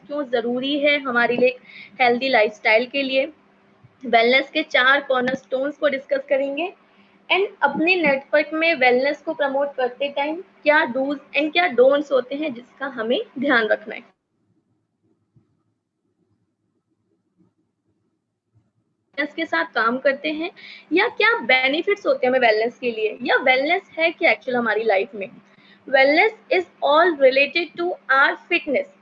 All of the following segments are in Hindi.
क्यों ज़रूरी है हमारे लिए हेल्दी लाइफस्टाइल के लिए। वेलनेस के 4 कॉर्नरस्टोन्स को डिस्कस करेंगे एंड अपने नेटवर्क में वेलनेस को प्रमोट करते टाइम क्या डूज एंड क्या डोंट्स होते हैं जिसका हमें ध्यान रखना है। वेलनेस के साथ काम करते हैं या क्या बेनिफिट्स होते हैं हमें वेलनेस के लिए, या वेलनेस है क्या एक्चुअल हमारी लाइफ में। Wellness is all related to our fitness.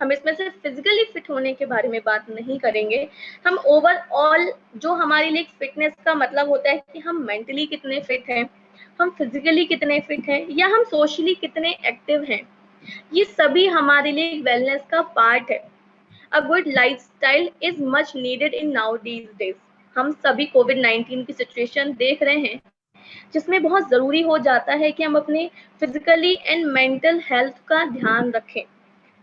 हम इसमें से फिजिकली फिट होने के बारे में बात नहीं करेंगे, हम ओवरऑल जो हमारे लिए फिटनेस का मतलब होता है कि हम मेंटली कितने फिट हैं, हम फिजिकली कितने फिट हैं, या हम सोशली कितने एक्टिव हैं, ये सभी हमारे लिए वेलनेस का पार्ट है। A good lifestyle is much needed in now these days. हम सभी कोविड-19 की सिचुएशन देख रहे हैं जिसमें बहुत ज़रूरी हो जाता है कि हम अपने फिजिकली एंड मेंटल हेल्थ का ध्यान रखें,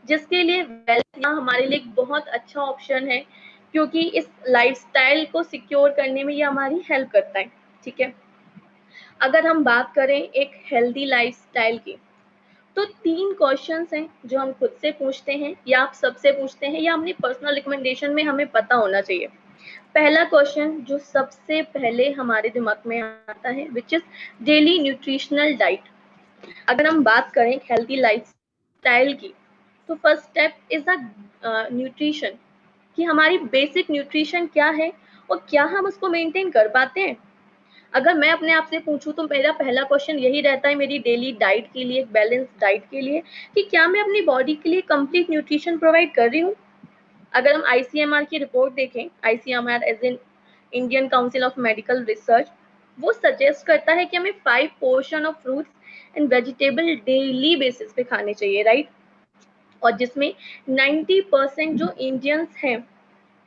जिसके लिए वेलनेस हमारे लिए एक बहुत अच्छा ऑप्शन है, क्योंकि इस लाइफस्टाइल को सिक्योर करने में ये हमारी हेल्प करता है। ठीक है, अगर हम बात करें एक हेल्दी लाइफस्टाइल की, तो 3 क्वेश्चंस हैं जो हम खुद से पूछते हैं या आप सबसे पूछते हैं या अपनी पर्सनल रिकमेंडेशन में हमें पता होना चाहिए। पहला क्वेश्चन जो सबसे पहले हमारे दिमाग में आता है which is daily nutritional diet. अगर हम बात करें हेल्दी लाइफस्टाइल की, तो first step is the nutrition, कि हमारी बेसिक न्यूट्रिशन क्या है और क्या हम उसको मेंटेन कर पाते हैं। अगर मैं अपने आप से पूछूं तो मेरा पहला क्वेश्चन यही रहता है मेरी डेली डाइट के लिए, बैलेंस डाइट के लिए, कि क्या मैं अपनी बॉडी के लिए कंप्लीट न्यूट्रिशन प्रोवाइड कर रही हूँ। अगर हम आईसीएमआर की रिपोर्ट देखें, ICMR as in Indian Council of Medical Research, वो सजेस्ट करता है कि हमें 5 portion of fruits and vegetable daily basis पे खाने चाहिए, राइट। और जिसमें 90% जो इंडियंस हैं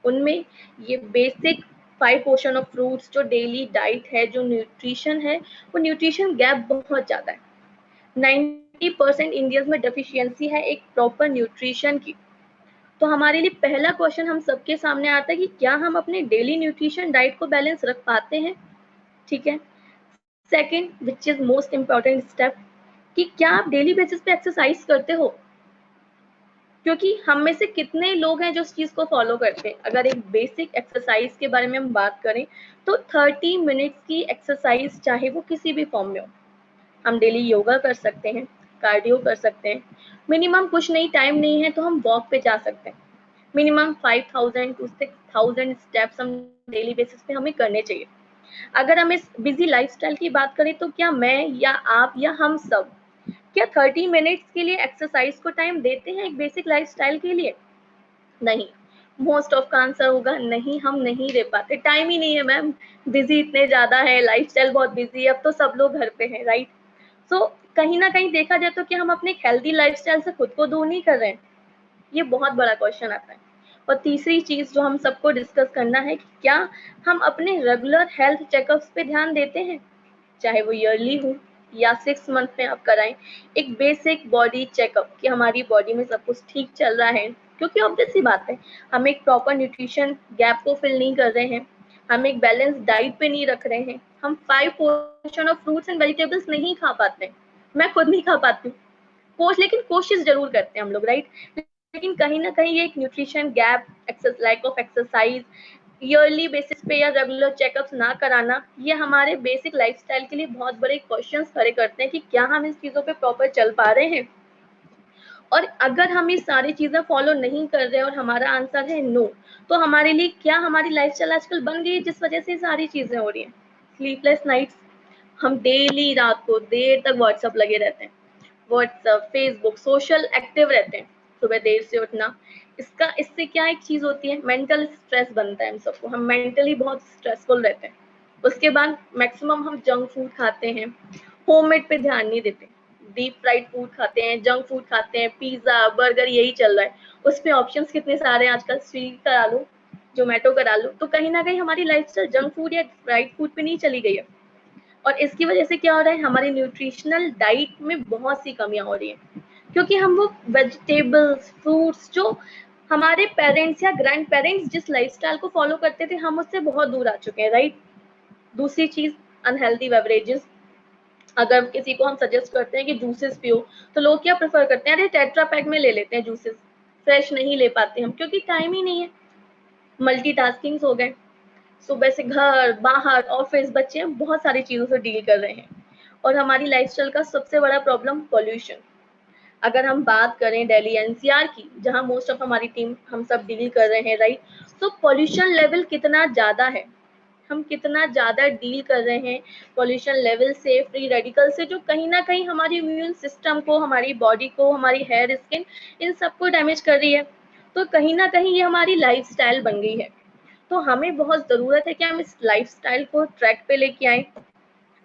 उनमें ये बेसिक 5 पोर्शन ऑफ फ्रूट्स जो डेली डाइट है, जो न्यूट्रिशन है, वो न्यूट्रिशन गैप बहुत ज़्यादा है। 90% इंडियंस में डेफिशिएंसी है एक प्रॉपर न्यूट्रिशन की। तो हमारे लिए पहला क्वेश्चन हम सबके सामने आता है कि क्या हम अपने डेली न्यूट्रिशन डाइट को बैलेंस रख पाते हैं। ठीक है, second which is most important step, कि क्या आप डेली बेसिस पे एक्सरसाइज करते हो, क्योंकि हम में से कितने लोग हैं जो इस चीज को फॉलो करते हैं। अगर एक बेसिक एक्सरसाइज के बारे में हम बात करें तो 30 मिनट्स की एक्सरसाइज, चाहे वो किसी भी फॉर्म में हो, हम डेली योगा कर सकते हैं, कार्डियो कर सकते हैं, मिनिमम कुछ नहीं, टाइम नहीं है तो हम वॉक पे जा सकते हैं। मिनिमम 5000 टू 6000 स्टेप्स हम डेली बेसिस पे हमें करने चाहिए। अगर हम इस बिजी लाइफस्टाइल की बात करें तो क्या मैं या आप या हम सब क्या 30 मिनट्स के लिए एक्सरसाइज को टाइम देते हैं एक बेसिक लाइफस्टाइल के लिए। नहीं, मोस्ट ऑफ का आंसर होगा नहीं, हम नहीं दे पाते, टाइम ही नहीं है मैम, बिजी इतने ज्यादा है, लाइफस्टाइल बहुत बिजी है, अब तो सब लोग घर पे हैं, राइट। सो कहीं ना कहीं देखा जाए तो क्या हम अपने हेल्दी लाइफस्टाइल से खुद को दूर नहीं कर रहे हैं, ये बहुत बड़ा क्वेश्चन आता है। और तीसरी चीज जो हम सबको डिस्कस करना है कि क्या हम अपने रेगुलर हेल्थ चेकअप्स पे ध्यान देते हैं, चाहे वो ईयरली हो या 6 मंथ में आप कराएं एक बेसिक बॉडी चेकअप, कि हमारी बॉडी में सब कुछ ठीक चल रहा है। क्योंकि ऑब्वियस सी बात है, हम एक प्रॉपर न्यूट्रिशन गैप को फिल नहीं कर रहे हैं, हम एक बैलेंस डाइट पे नहीं रख रहे हैं, हम 5 portion of fruits and vegetables नहीं खा पाते, मैं खुद नहीं खा पाती हूँ, लेकिन कोशिश जरूर करते हैं हम लोग, राइट। लेकिन कहीं ना कहीं ये एक nutrition gap, lack of exercise, yearly basis पे या रेगुलर चेकअप्स ना कराना, ये हमारे बेसिक लाइफस्टाइल के लिए बहुत बड़े क्वेश्चंस खड़े करते हैं कि क्या हम इस चीज़ों पे प्रॉपर चल पा रहे हैं। और अगर हम ये सारी चीज़ें फॉलो नहीं कर रहे और हमारा आंसर है नो, तो हमारे लिए क्या हमारी लाइफस्टाइल आजकल बन गई है जिस वजह से सारी चीज़ें हो रही हैं। स्लीपलेस नाइट्स, हम डेली रात को देर तक व्हाट्सअप लगे रहते हैं, व्हाट्सअप, फेसबुक, सोशल एक्टिव रहते हैं, सुबह देर से उठना, इससे क्या एक चीज होती है, मेंटल स्ट्रेस बनता है हम सबको, हम मेंटली बहुत स्ट्रेसफुल रहते हैं। उसके बाद मैक्सिमम हम जंक फूड खाते हैं, होममेड पे ध्यान नहीं देते, डीप फ्राइड फूड खाते हैं, जंक फूड खाते हैं, पिज्जा बर्गर यही चल रहा है। उस पे ऑप्शंस कितने सारे हैं आजकल, स्विगी करा लो, जोमेटो करा लो, तो कहीं ना कहीं हमारी लाइफस्टाइल जंक फूड या फ्राइड फूड पे नहीं चली गई है। और इसकी वजह से क्या हो रहा है, हमारी न्यूट्रिशनल डाइट में बहुत सी कमियां हो रही हैं, क्योंकि हम वो वेजिटेबल्स, फ्रूट्स जो हमारे पेरेंट्स या ग्रैंड पेरेंट्स जिस लाइफस्टाइल को फॉलो करते थे, हम उससे बहुत दूर आ चुके हैं, राइट। दूसरी चीज, अनहेल्दी बेवरेजेस। अगर किसी को हम सजेस्ट करते हैं कि जूसेस पियो, तो लोग क्या प्रेफर करते हैं, अरे टेट्रा पैक में ले लेते हैं जूसेस, फ्रेश नहीं ले पाते हम, क्योंकि टाइम ही नहीं है, मल्टीटास्किंग हो गए, सुबह से घर बाहर ऑफिस बच्चे, बहुत सारी चीजों से डील कर रहे हैं। और हमारी लाइफस्टाइल का सबसे बड़ा प्रॉब्लम पॉल्यूशन। अगर हम बात करें दिल्ली एनसीआर की, जहां मोस्ट ऑफ हमारी टीम हम सब डील कर रहे हैं, राइट, तो पॉल्यूशन लेवल कितना ज्यादा है, हम कितना ज्यादा डील कर रहे हैं पॉल्यूशन लेवल से, फ्री रेडिकल से, जो कहीं ना कहीं हमारी इम्यून सिस्टम को, हमारी बॉडी को, हमारी हेयर स्किन, इन सबको डैमेज कर रही है। तो कहीं ना कहीं ये हमारी लाइफस्टाइल बन गई है। तो हमें बहुत जरूरत है कि हम इस लाइफस्टाइल को ट्रैक पे लेके आए,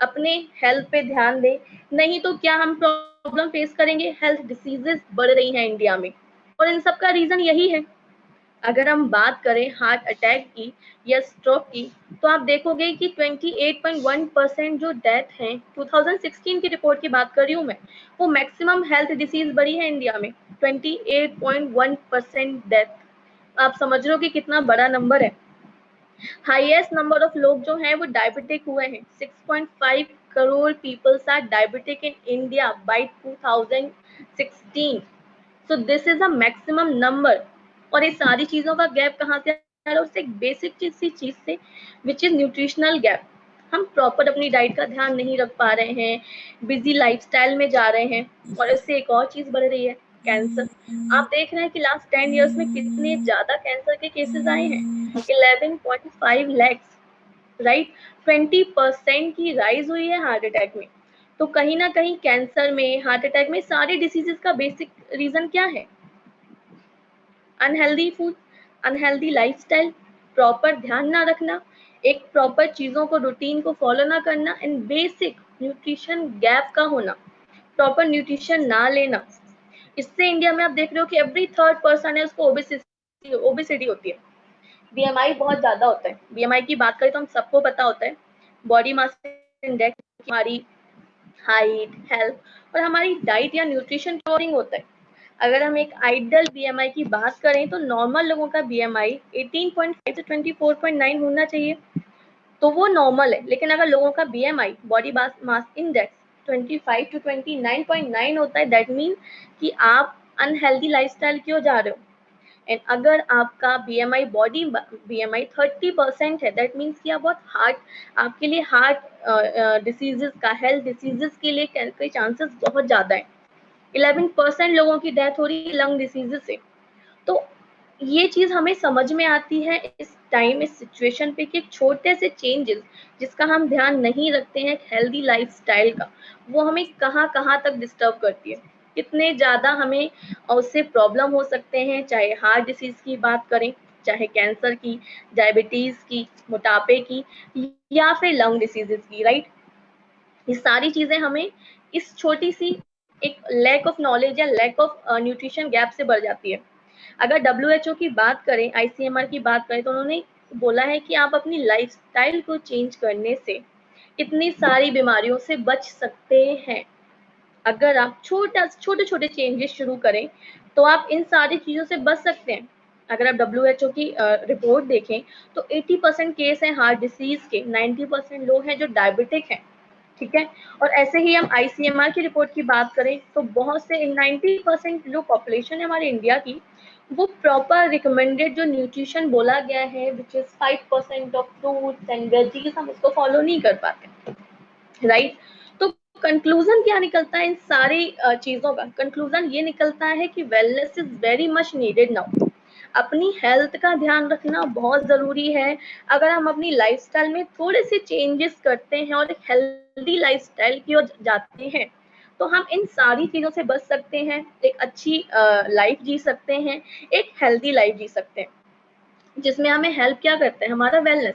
अपने हेल्थ पे ध्यान दें, नहीं तो क्या हम प्रॉब्लम फेस करेंगे। हेल्थ डिसीजेस बढ़ रही हैं इंडिया में, और इन सब का रीजन यही है। अगर हम बात करें हार्ट अटैक की या स्ट्रोक की, तो आप देखोगे कि 28.1% जो डेथ हैं, 2016 की रिपोर्ट की बात कर रही हूँ मैं, वो मैक्सिमम हेल्थ डिसीज बढ़ी है इंडिया में, 28.1% डेथ। आप समझ रहे हो कि कितना बड़ा नंबर है। हाईएस्ट नंबर ऑफ लोग जो हैं वो डायबिटिक हुए हैं, 6.5 crore peoples are diabetic in India by 2016। So this is a maximum number. और ये सारी चीजों का गैप कहाँ से आ रहा है, उससे एक बेसिक सी चीज से, विच इज न्यूट्रिशनल गैप। हम प्रॉपर अपनी डाइट का ध्यान नहीं रख पा रहे हैं, बिजी लाइफस्टाइल में जा रहे हैं, और इससे एक और चीज बढ़ रही है, कैंसर। आप देख रहे हैं कि लास्ट 10 इयर्स में कितने ज्यादा कैंसर के केसेस आए हैं, 11.5 लैक्स, राइट, 20% की राइज हुई है हार्ट अटैक में। तो कहीं ना कहीं कैंसर में, हार्ट अटैक में, सारे डिसीजेस का बेसिक रीजन क्या है, unhealthy food, unhealthy lifestyle, proper ध्यान ना रखना, एक प्रॉपर चीजों को, रूटीन को फॉलो ना करना, एंड बेसिक न्यूट्रिशन गैप का होना, प्रॉपर न्यूट्रिशन ना लेना। इससे इंडिया में आप देख रहे हो कि एवरी थर्ड पर्सन है उसको ओबेसिटी होती है, बीएमआई बहुत ज्यादा होता है। बीएमआई की बात करें तो हम सबको पता होता है, बॉडी मास इंडेक्स, हमारी हाइट, हेल्थ और हमारी डाइट या न्यूट्रिशन अकॉर्डिंग होता है। अगर हम एक आइडियल बीएमआई की बात करें तो नॉर्मल लोगों का बीएमआई 18.5 से 24.9 होना चाहिए, तो वो नॉर्मल है। लेकिन अगर लोगों का BMI, body mass index, 25 to 29.9 होता है, दैट मीन कि आप अनहेल्दी लाइफस्टाइल क्यों जा रहे हो। एंड अगर आपका बीएमआई, बॉडी बीएमआई 30% है, दैट मीन्स कि आप बहुत हार्ट, आपके लिए हार्ट डिसीजेस का, हेल्थ डिसीजेस के लिए के चांसेस बहुत ज्यादा है। 11% लोगों की डेथ हो रही है लंग डिसीजेस से। तो ये चीज हमें समझ में आती है इस टाइम, इस सिचुएशन पे, कि एक छोटे से चेंजेस जिसका हम ध्यान नहीं रखते हैं हेल्दी लाइफस्टाइल का, वो हमें कहाँ कहाँ तक डिस्टर्ब करती है, कितने ज्यादा हमें उससे प्रॉब्लम हो सकते हैं। चाहे हार्ट डिसीज की बात करें, चाहे कैंसर की, डायबिटीज की, मोटापे की, या फिर लंग डिसीजेस की, राइट। ये सारी चीजें हमें इस छोटी सी एक लैक ऑफ नॉलेज या लैक ऑफ न्यूट्रिशन गैप से बढ़ जाती है। अगर WHO की बात करें, ICMR की बात करें, तो उन्होंने बोला है कि आप अपनी लाइफस्टाइल को चेंज करने से इतनी सारी बीमारियों से बच सकते हैं। अगर आप छोटे छोटे चेंजेस शुरू करें तो आप इन सारी चीजों से बच सकते हैं। अगर आप WHO की रिपोर्ट देखें तो 80% केस हैं हार्ट डिसीज के, 90% लोग हैं जो डायबिटिक हैं, ठीक है। और ऐसे ही हम ICMR की रिपोर्ट की बात करें तो बहुत से 90% जो पॉपुलेशन है हमारे इंडिया की, वो प्रॉपर रिकमेंडेड जो न्यूट्रिशन बोला गया है, which is 5% of fruits and veggies, हम उसको फॉलो नहीं कर पाते, राइट। तो कंक्लूजन क्या निकलता है इन सारी चीजों का, कंक्लूजन ये निकलता है कि wellness is very much needed now. अपनी हेल्थ का ध्यान रखना बहुत जरूरी है। अगर हम अपनी लाइफस्टाइल में थोड़े से चेंजेस करते हैं और एक हेल्दी लाइफस्टाइल की ओर जाते हैं, तो हम इन सारी चीजों से बच सकते हैं, एक अच्छी लाइफ जी सकते हैं, एक हेल्दी लाइफ जी सकते हैं, जिसमें हमें हेल्प क्या करता है, हमारा वेलनेस,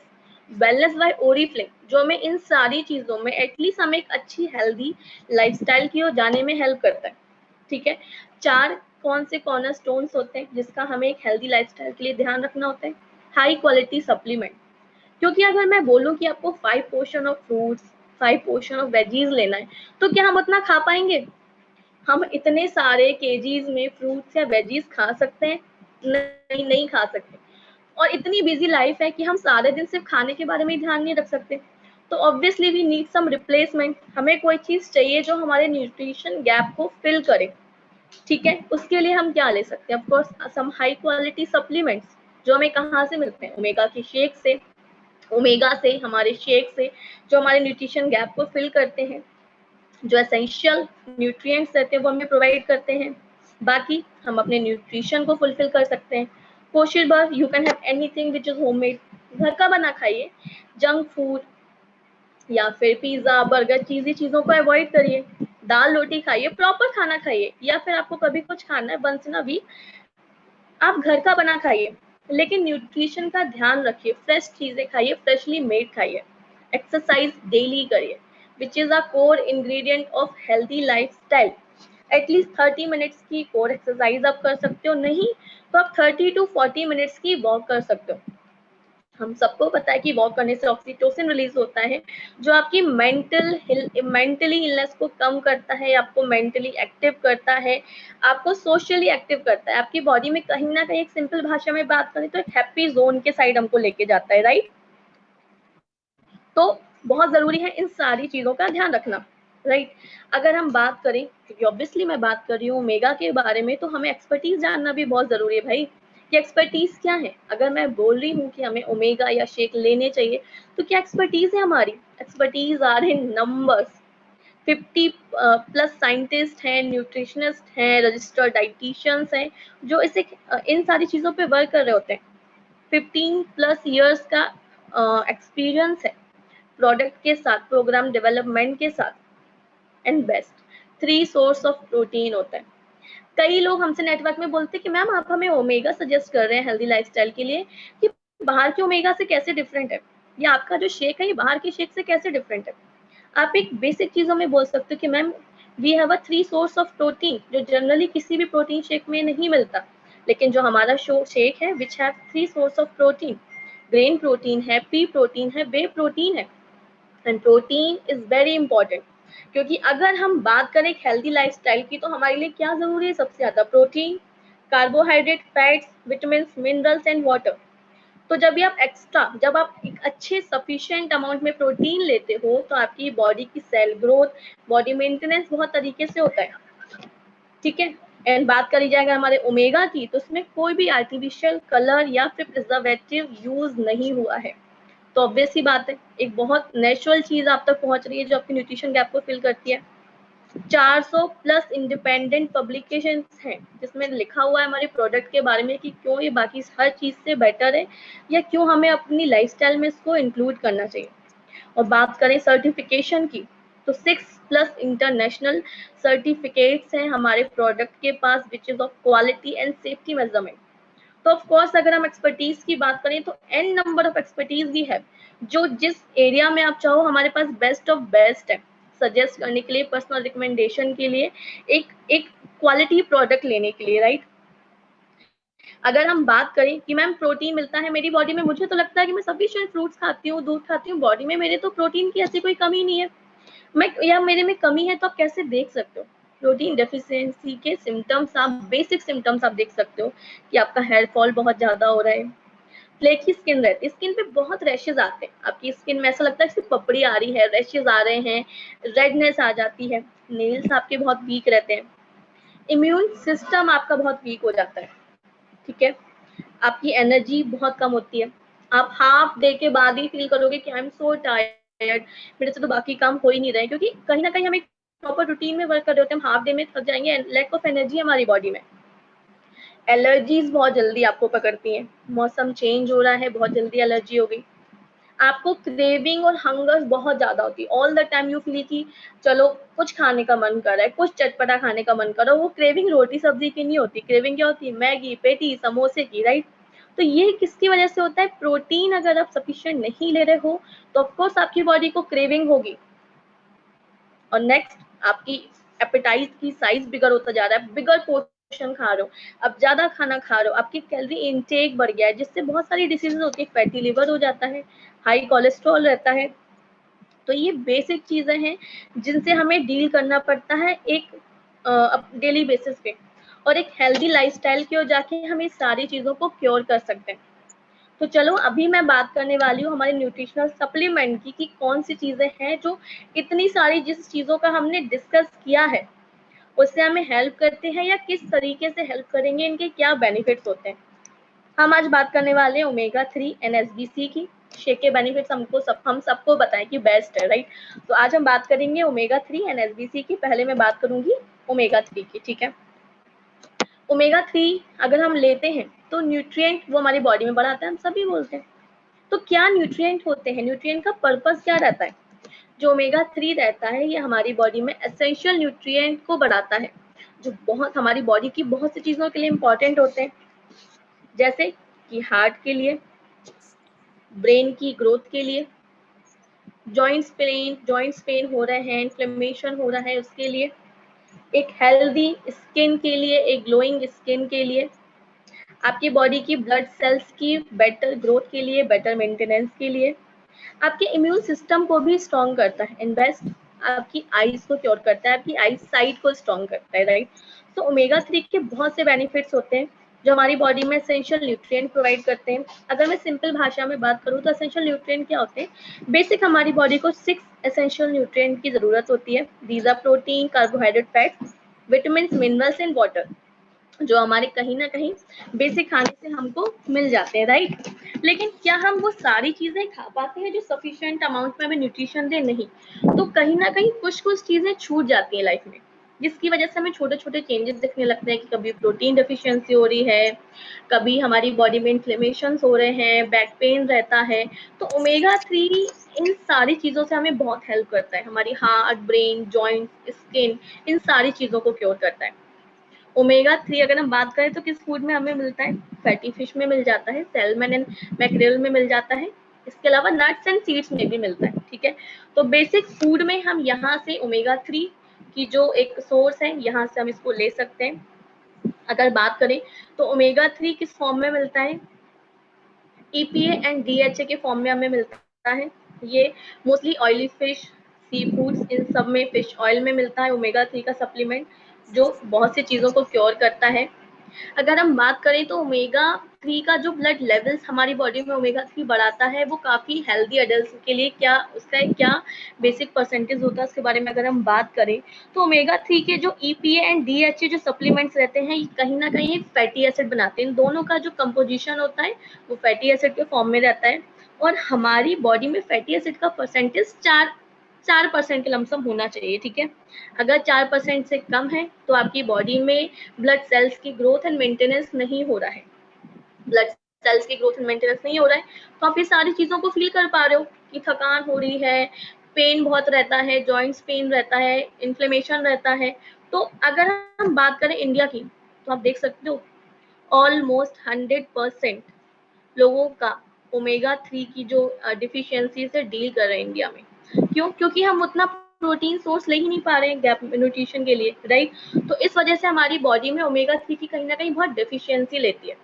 वेलनेस बाय ओरिफ्लेम, जो हमें इन सारी चीजों में एटलीस्ट हमें एक अच्छी हेल्दी लाइफस्टाइल की ओर जाने में हेल्प करता है, ठीक है। 4 कौन से कॉर्नर स्टोन्स होते हैं जिसका हमें एक हेल्दी लाइफस्टाइल के लिए ध्यान रखना होता है, हाई क्वालिटी सप्लीमेंट। क्योंकि अगर मैं बोलूँ कि आपको 5 portion of fruits, 5 portion of veggies लेना है, तो क्या हम उतना खा पाएंगे? हम इतने सारे केजीज में फ्रूट्स या वेजीज खा सकते हैं? नहीं, नहीं खा सकते। और इतनी बिजी लाइफ है कि हम सारे दिन सिर्फ खाने के बारे में ही ध्यान नहीं रख सकते। तो obviously we need some replacement, हमें कोई चीज चाहिए जो हमारे न्यूट्रिशन गैप को फिल करे। ठीक है, उसके लिए हम क्या ले सकते हैं, of course some high quality supplements, जो हमें कहाँ से मिलते हैं, ओमेगा के शेक से, ओमेगा से, हमारे शेक से, जो हमारे न्यूट्रिशन गैप को फिल करते हैं, जो एसेंशियल न्यूट्रिएंट्स रहते हैं वो हमें प्रोवाइड करते हैं। बाकी हम अपने न्यूट्रिशन को फुलफिल कर सकते हैं। कोशिश बार you can have anything which is homemade, घर का बना खाइए, जंक फूड या फिर पिज्जा बर्गर चीज़ी चीज़ों को अवॉइड करिए, दाल रोटी खाइए, प्रॉपर खाना खाइए, या फिर आपको कभी कुछ खाना है वंस इन अ वीक, आप घर का बना खाइए, लेकिन न्यूट्रिशन का ध्यान रखिए, फ्रेश चीज़ें खाइए, फ्रेशली मेड खाइए, एक्सरसाइज डेली करिए, which is a core ingredient of healthy lifestyle. At least 30 minutes की कोर एक्सरसाइज आप कर सकते हो, नहीं तो आप 30 to 40 मिनट्स की वॉक कर सकते हो। हम सबको पता है कि वॉक करने से ऑक्सीटोसिन रिलीज होता है, जो आपकी मेंटली इलनेस को कम करता है, आपको मेंटली एक्टिव करता है, आपको सोशली एक्टिव करता है, आपकी बॉडी में कहीं ना कहीं, एक सिंपल भाषा में बात करें तो एक हैप्पी जोन के साइड हमको लेके जाता है, राइट। तो बहुत जरूरी है इन सारी चीजों का ध्यान रखना, राइट। अगर हम बात करें, क्योंकि ऑब्वियसली मैं बात कर रही हूँ ओमेगा के बारे में, तो हमें एक्सपर्टीज जानना भी बहुत जरूरी है भाई, कि एक्सपर्टीज क्या है। अगर मैं बोल रही हूँ कि हमें ओमेगा या शेक लेने चाहिए, तो क्या एक्सपर्टीज है हमारी, expertise are in numbers. 50 plus scientist हैं, न्यूट्रिशनिस्ट हैं, रजिस्टर्ड डाइटिशियंस हैं, जो इसे इन सारी चीज़ों पे वर्क कर रहे होते हैं। 15 प्लस ईयर्स का एक्सपीरियंस है प्रोडक्ट के साथ, प्रोग्राम डेवलपमेंट के साथ। And best 3 source of protein होता है। कई लोग हमसे नेटवर्क में बोलते हैं कि मैम आप हमें ओमेगा सजेस्ट कर रहे हैं हेल्दी लाइफस्टाइल के लिए, कि बाहर के ओमेगा से कैसे डिफरेंट है, या आपका जो शेक है ये बाहर के शेक से कैसे डिफरेंट है। आप एक बेसिक चीजों में बोल सकते हो कि ma'am we have a 3 source of protein, जो जनरली किसी भी प्रोटीन शेक में नहीं मिलता, लेकिन जो हमारा शेक है which have 3 source of protein, grain protein है, पी प्रोटीन है, वे प्रोटीन है। And protein is very important, क्योंकि अगर हम बात करें एक हेल्दी लाइफस्टाइल की, तो हमारे लिए क्या जरूरी है, सबसे ज्यादा protein, carbohydrate, fats, vitamin, minerals and water. तो जब आप एक अच्छे सफिशिएंट अमाउंट में प्रोटीन लेते हो, तो आपकी बॉडी की सेल ग्रोथ, बॉडी मेंटेनेंस बहुत तरीके से होता है, ठीक है। एंड बात करी जाएगा हमारे ओमेगा की, तो उसमें कोई भी आर्टिफिशियल कलर या फिर प्रिजर्वेटिव यूज नहीं हुआ है। तो ऑब्वियस सी बात है, एक बहुत नेचुरल चीज आप तक पहुंच रही है, जो आपकी न्यूट्रिशन गैप को फिल करती है। 400 प्लस इंडिपेंडेंट पब्लिकेशंस हैं, जिसमें लिखा हुआ है हमारे प्रोडक्ट के बारे में कि क्यों ये बाकी हर चीज से बेटर है, या क्यों हमें अपनी लाइफस्टाइल में इसको इंक्लूड करना चाहिए। और बात करें सर्टिफिकेशन की, तो 6 प्लस इंटरनेशनल सर्टिफिकेट्स हैं हमारे प्रोडक्ट के पास, which is of quality and safety measurement. तो ऑफ कोर्स अगर हम एक्सपर्टीज की बात करें, तो एन नंबर ऑफ एक्सपर्टीज भी है, जो जिस एरिया में आप चाहो हमारे पास बेस्ट ऑफ बेस्ट है, सजेस्ट करने के लिए, पर्सनल रिकमेंडेशन के लिए, एक एक क्वालिटी प्रोडक्ट लेने के लिए, राइट। अगर हम बात करें कि मैम प्रोटीन मिलता है मेरी बॉडी में, मुझे तो लगता है कि मैं सफिशिएंट फ्रूट्स खाती हूँ, दूध खाती हूँ, बॉडी में मेरे तो प्रोटीन की ऐसी कोई कमी नहीं है, मैं या मेरे में कमी है, तो आप कैसे देख सकते हो। प्रोटीन डेफिशिएंसी के सिम्टम्स, आप बेसिक सिम्टम्स आप देख सकते हो कि आपका हेयर फॉल बहुत ज्यादा हो रहा है, फ्लेकी स्किन रहती है, स्किन पे बहुत रैशेज आते हैं, आपकी स्किन में ऐसा लगता है कि पपड़ी आ रही है, रैशेज आ रहे हैं, रेडनेस आ जाती है, नेल्स आपके बहुत वीक रहते हैं, इम्यून सिस्टम आपका बहुत वीक हो जाता है, ठीक है। आपकी एनर्जी बहुत कम होती है, आप हाफ डे के बाद ही फील करोगे कि आई एम सो टायर्ड, मेरे से तो बाकी काम हो ही नहीं रहे, क्योंकि कहीं ना कहीं हम एक प्रॉपर रूटीन में वर्क कर रहे होते हैं, हम हाफ डे में थक जाएंगे, लैक ऑफ एनर्जी हमारी बॉडी में। एलर्जीज बहुत जल्दी आपको पकड़ती हैं, मौसम चेंज हो रहा है, बहुत जल्दी एलर्जी हो गई, आपको क्रेविंग और हंगर बहुत ज्यादा होती है, all the time you feel कि चलो कुछ खाने का मन कर रहा है, कुछ चटपटा खाने का मन कर रहा है, वो क्रेविंग रोटी सब्जी की नहीं होती, क्रेविंग क्या होती है, मैगी, पेटी, समोसे की, राइट। तो ये किसकी वजह से होता है, प्रोटीन अगर आप सफिशिएंट नहीं ले रहे हो, तो ऑफकोर्स आपकी बॉडी को क्रेविंग होगी। और नेक्स्ट, आपकी एपेटाइट की साइज बिगर होता जा रहा है, बिगर पोर्शन खा रहे हो, अब ज्यादा खाना खा रहे हो, आपकी कैलोरी इनटेक बढ़ गया है, जिससे बहुत सारी डिसीजेज होती है, फैटी लिवर हो जाता है, हाई कोलेस्ट्रॉल रहता है। तो ये बेसिक चीजें हैं जिनसे हमें डील करना पड़ता है एक डेली बेसिस पे, और एक हेल्दी लाइफस्टाइल की ओर जाके हम इस सारी चीजों को क्योर कर सकते हैं। तो चलो अभी मैं बात करने वाली हूँ हमारे न्यूट्रिशनल सप्लीमेंट की कौन सी चीजें हैं जो इतनी सारी जिस चीजों का हमने डिस्कस किया है, उससे हमें हेल्प करते हैं या किस तरीके से हेल्प करेंगे, इनके क्या बेनिफिट्स होते हैं। हम आज बात करने वाले हैं ओमेगा 3 NSBC की। शेक के बेनिफिट्स हम सबको बताएं कि बेस्ट है, राइट। तो आज हम बात करेंगे ओमेगा 3 NSBC की। पहले मैं बात करूंगी ओमेगा 3 की, ठीक है। ओमेगा 3 अगर हम लेते हैं तो न्यूट्रिएंट वो हमारी बॉडी में बढ़ाता है, हम सभी बोलते हैं। तो क्या न्यूट्रिएंट होते हैं, न्यूट्रिएंट का पर्पस क्या रहता है? जो ओमेगा 3 रहता है ये हमारी बॉडी में एसेंशियल न्यूट्रिएंट को बढ़ाता है, जो बहुत हमारी बॉडी की बहुत सी चीजों के लिए इंपॉर्टेंट होते हैं, जैसे कि हार्ट के लिए, ब्रेन की ग्रोथ के लिए, जॉइंट्स पेन हो रहे हैं, इन्फ्लेमेशन हो रहा है उसके लिए, एक हेल्दी स्किन के लिए, एक ग्लोइंग स्किन के लिए, आपकी बॉडी की ब्लड सेल्स की बेटर ग्रोथ के लिए, बेटर मेंटेनेंस के लिए, आपके इम्यून सिस्टम को भी स्ट्रॉन्ग करता है, एंड बेस्ट आपकी आईज को क्योर करता है, आपकी आई साइट को स्ट्रॉन्ग करता है, राइट। तो ओमेगा 3 के बहुत से बेनिफिट्स होते हैं जो हमारी बॉडी में एसेंशियल न्यूट्रिएंट प्रोवाइड करते हैं। अगर मैं सिंपल भाषा में बात करूँ तो एसेंशियल न्यूट्रिएंट क्या होते हैं? बेसिक हमारी बॉडी को 6 एसेंशियल न्यूट्रिएंट की जरूरत होती है। These are protein, carbohydrate, fats, vitamin, minerals and water, जो हमारे कहीं ना कहीं बेसिक खाने से हमको मिल जाते हैं, राइट। लेकिन क्या हम वो सारी चीजें खा पाते हैं जो सफिशिएंट अमाउंट में हमें न्यूट्रिशन दे? नहीं। तो कहीं ना कहीं कुछ चीजें छूट जाती हैं लाइफ में, जिसकी वजह से हमें छोटे छोटे चेंजेस दिखने लगते हैं कि कभी प्रोटीन डेफिशिएंसी हो रही है, कभी हमारी बॉडी में इन्फ्लेमेशन हो रहे हैं, बैक पेन रहता है। तो ओमेगा 3 इन सारी चीजों से हमें बहुत हेल्प करता है, हमारी हार्ट, ब्रेन, जॉइंट, स्किन, इन सारी चीजों को क्योर करता है। ओमेगा 3 अगर हम बात करें तो किस फूड में हमें मिलता है? फैटी फिश में मिल जाता है, सैल्मन एंड मैक्रेल में मिल जाता है, इसके अलावा नट्स एंड सीड्स में भी मिलता है, ठीक है। तो बेसिक फूड में हम यहाँ से ओमेगा 3 की जो एक सोर्स है, यहाँ से हम इसको ले सकते हैं। अगर बात करें तो ओमेगा 3 किस फॉर्म में मिलता है? EPA एंड DHA के फॉर्म में हमें मिलता है। ये mostly oily fish, sea foods, इन सब में, फिश ऑयल में मिलता है ओमेगा 3 का सप्लीमेंट, जो बहुत सी चीजों को क्योर करता है। अगर हम बात करें तो ओमेगा 3 का जो ब्लड लेवल्स हमारी बॉडी में ओमेगा 3 बढ़ाता है, वो काफी हेल्दी एडल्ट्स के लिए क्या उसका क्या बेसिक परसेंटेज होता है उसके बारे में अगर हम बात करें तो ओमेगा 3 के जो EPA एंड DHA जो सप्लीमेंट्स रहते हैं, ये कहीं ना कहीं फैटी एसिड बनाते हैं। इन दोनों का जो कंपोजिशन होता है वो फैटी एसिड के फॉर्म में रहता है, और हमारी बॉडी में फैटी एसिड का परसेंटेज 4% के लमसम होना चाहिए, ठीक है। अगर 4% से कम है तो आपकी बॉडी में ब्लड सेल्स की ग्रोथ एंड मेंटेनेंस नहीं हो रहा है, ब्लड सेल्स की ग्रोथ एंड मेंटेनेंस नहीं हो रहा है, तो आप ये सारी चीजों को फील कर पा रहे हो कि थकान हो रही है, पेन बहुत रहता है, जॉइंट्स पेन रहता है, इन्फ्लेमेशन रहता है। तो अगर हम बात करें इंडिया की तो आप देख सकते हो ऑलमोस्ट 100% लोगों का ओमेगा 3 की जो डिफिशियंसी से डील कर रहे हैं इंडिया में। क्यों? क्योंकि हम उतना प्रोटीन सोर्स ले ही नहीं पा रहे हैं गैप न्यूट्रिशन के लिए, राइट। तो इस वजह से हमारी बॉडी में ओमेगा 3 की कहीं ना कहीं बहुत डेफिशिएंसी लेती है।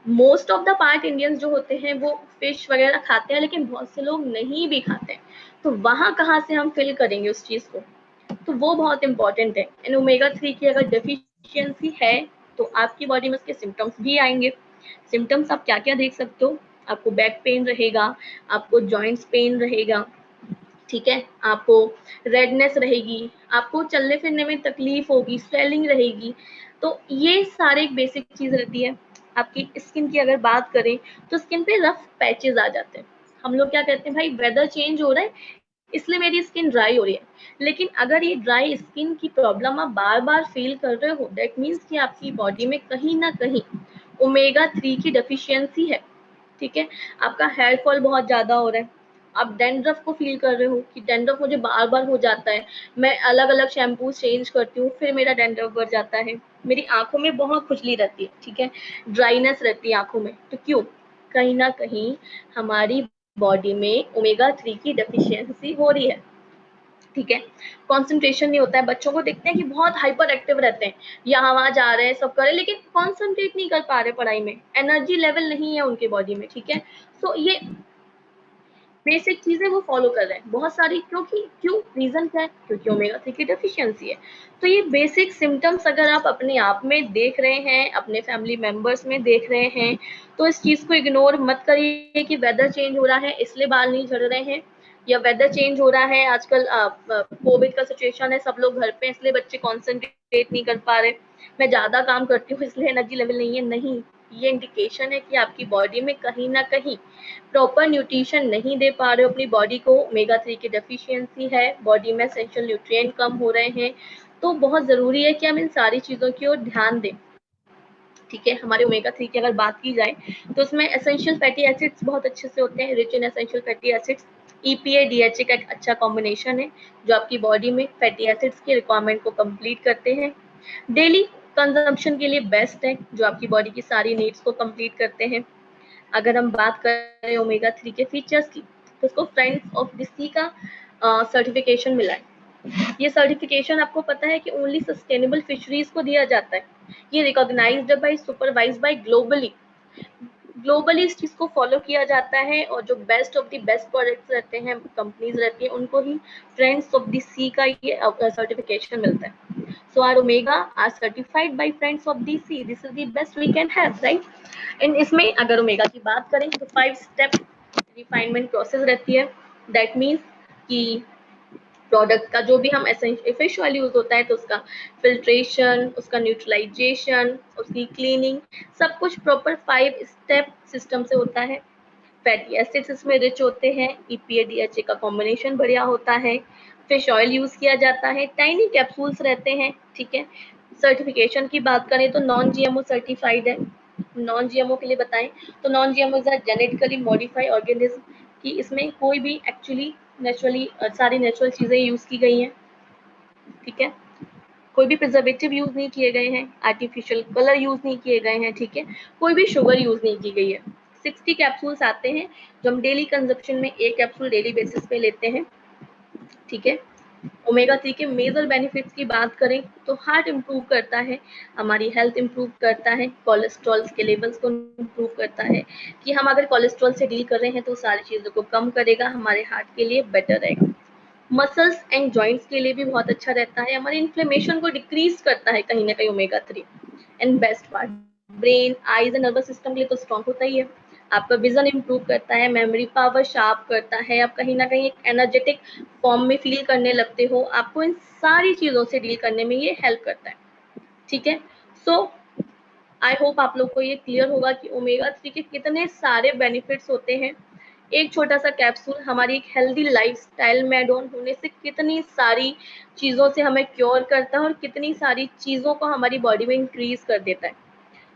Most of the part Indians जो होते हैं वो फिश वगैरह खाते हैं, लेकिन बहुत से लोग नहीं भी खाते हैं। तो वहां कहाँ से हम फिल करेंगे उस चीज को? तो वो बहुत इंपॉर्टेंट है। इन ओमेगा 3 की अगर डेफिशिएंसी है तो आपकी बॉडी में उसके सिम्टम्स भी आएंगे। सिम्टम्स आप क्या क्या देख सकते हो? आपको बैक पेन रहेगा, आपको जॉइंट्स पेन रहेगा, ठीक है, आपको रेडनेस रहेगी, आपको चलने फिरने में तकलीफ होगी, स्वेलिंग रहेगी। तो ये सारे एक बेसिक चीज रहती है। आपकी स्किन की अगर बात करें तो स्किन पे रफ पैचेस आ जाते हैं। हम लोग क्या कहते हैं, भाई वेदर चेंज हो रहा है इसलिए मेरी स्किन ड्राई हो रही है। लेकिन अगर ये ड्राई स्किन की प्रॉब्लम आप बार बार फील कर रहे हो, दैट मीन्स कि आपकी बॉडी में कहीं ना कहीं ओमेगा 3 की डेफिशिएंसी है, ठीक है। आपका हेयर फॉल बहुत ज्यादा हो रहा है, आप डैंड्रफ को फील कर रहे हो कि डैंड्रफ मुझे बार बार हो जाता है, मैं अलग अलग शैम्पू चेंज करती हूँ फिर मेरा डैंड्रफ बढ़ जाता है, मेरी आंखों में बहुत खुजली रहती है, ठीक है, ड्राइनेस रहती है आंखों में। तो क्यों? कहीं ना कहीं हमारी बॉडी में ओमेगा 3 की डेफिशिएंसी हो रही है, ठीक है। कंसंट्रेशन नहीं होता है, बच्चों को देखते हैं कि बहुत हाइपर एक्टिव रहते हैं, यहाँ वहां जा रहे हैं, सब कर रहे हैं, लेकिन कॉन्सेंट्रेट नहीं कर पा रहे पढ़ाई में, एनर्जी लेवल नहीं है उनके बॉडी में, ठीक है। सो ये बेसिक चीजें वो फॉलो कर रहे हैं बहुत सारी, क्यों रीजन क्या है? क्योंकि ओमेगा 3 की डेफिशिएंसी है। तो ये बेसिक सिम्टम्स अगर आप अपने आप में देख रहे हैं, अपने फैमिली मेंबर्स में देख रहे हैं, तो इस चीज को इग्नोर मत करिए कि वेदर चेंज हो रहा है इसलिए बाल नहीं झड़ रहे हैं। या वेदर चेंज हो रहा है आजकल, कोविड का सिचुएशन है, सब लोग घर पे, इसलिए बच्चे कॉन्सेंट्रेट नहीं कर पा रहे, मैं ज्यादा काम करती हूँ इसलिए एनर्जी लेवल नहीं है, नहीं, ये इंडिकेशन है कि आपकी बॉडी में कहीं ना कहीं प्रॉपर न्यूट्रिशन नहीं दे पा रहे हो अपनी बॉडी को, ओमेगा 3 की डेफिशिएंसी है, बॉडी में एसेंशियल न्यूट्रिएंट कम हो रहे हैं। तो बहुत जरूरी है कि हम इन सारी चीजों की ओर ध्यान दें। ठीक है, हमारे ओमेगा 3 की अगर बात की जाए तो उसमें एसेंशियल फैटी एसिड्स बहुत अच्छे से होते हैं, rich in essential fatty acids. EPA DHA का एक अच्छा कॉम्बिनेशन है जो आपकी बॉडी में फैटी एसिड्स की रिक्वायरमेंट को कंप्लीट करते हैं। डेली कंजम्पशन के लिए बेस्ट है, जो आपकी बॉडी की सारी नीड्स को कंप्लीट करते हैं। अगर हम बात करें ओमेगा 3 के फीचर्स की, तो उसको फ्रेंड्स ऑफ द सी का सर्टिफिकेशन मिला है। ये सर्टिफिकेशन आपको पता है कि ओनली सस्टेनेबल फिशरीज को दिया जाता है। ये recognized by, supervised by globally, globally इस चीज को फॉलो किया जाता है, और जो best of the best products रहते हैं, कंपनीज रहती हैं, उनको ही फ्रेंड्स ऑफ द सी का ये सर्टिफिकेशन मिलता है। So are omega are certified by friends of the sea, this is the best we can have, right. In इसमें अगर ओमेगा की बात करें तो 5 स्टेप रिफाइनमेंट प्रोसेस रहती है। दैट मीन्स कि प्रोडक्ट का जो भी हम फिश ऑयल यूज होता है तो उसका फिल्ट्रेशन, उसका न्यूट्रलाइजेशन, उसकी क्लीनिंग, सब कुछ प्रॉपर 5 स्टेप सिस्टम से होता है। फैटी एसिड्स इसमें रिच होते हैं, ईपीए डीएचए का कॉम्बिनेशन बढ़िया होता है, फिश ऑयल यूज किया जाता है, टाइनी कैप्सूल्स रहते हैं। ठीक है, सर्टिफिकेशन की बात करें तो नॉन जीएमओ सर्टिफाइड है। नॉन जीएमओ के लिए बताएं तो non GMO is a genetically modified organism, कि इसमें कोई भी एक्चुअली नेचुरली सारी नेचुरल चीजें यूज की गई हैं। ठीक है, कोई भी प्रिजर्वेटिव यूज नहीं किए गए हैं, आर्टिफिशियल कलर यूज नहीं किए गए हैं। ठीक है, कोई भी शुगर यूज नहीं की गई है। 60 कैप्सूल्स आते हैं जो हम डेली कंजप्शन में एक कैप्सूल डेली बेसिस पे लेते हैं। ठीक है, ओमेगा 3 के मेजर बेनिफिट्स की बात करें तो हार्ट इम्प्रूव करता है, हमारी हेल्थ इम्प्रूव करता है, कोलेस्ट्रॉल के लेवल्स को इम्प्रूव करता है, कि हम अगर कोलेस्ट्रॉल से डील कर रहे हैं तो सारी चीज़ों को कम करेगा, हमारे हार्ट के लिए बेटर रहेगा। मसल्स एंड जॉइंट्स के लिए भी बहुत अच्छा रहता है, हमारे इन्फ्लेमेशन को डिक्रीज करता है कहीं ना कहीं omega 3। And best part, brain, eyes and nervous system के लिए तो स्ट्रॉन्ग होता ही है, आपका विजन इंप्रूव करता है, मेमोरी पावर शार्प करता है, आप कहीं ना कहीं एक एनर्जेटिक फॉर्म में फील करने लगते हो, आपको इन सारी चीजों से डील करने में ये हेल्प करता है। ठीक है, सो आई होप आप लोग को ये क्लियर होगा कि ओमेगा 3 के कितने सारे बेनिफिट्स होते हैं। एक छोटा सा कैप्सूल हमारी एक हेल्दी लाइफस्टाइल में एड ऑन होने से कितनी सारी चीजों से हमें क्योर करता है और कितनी सारी चीजों को हमारी बॉडी में इंक्रीज कर देता है।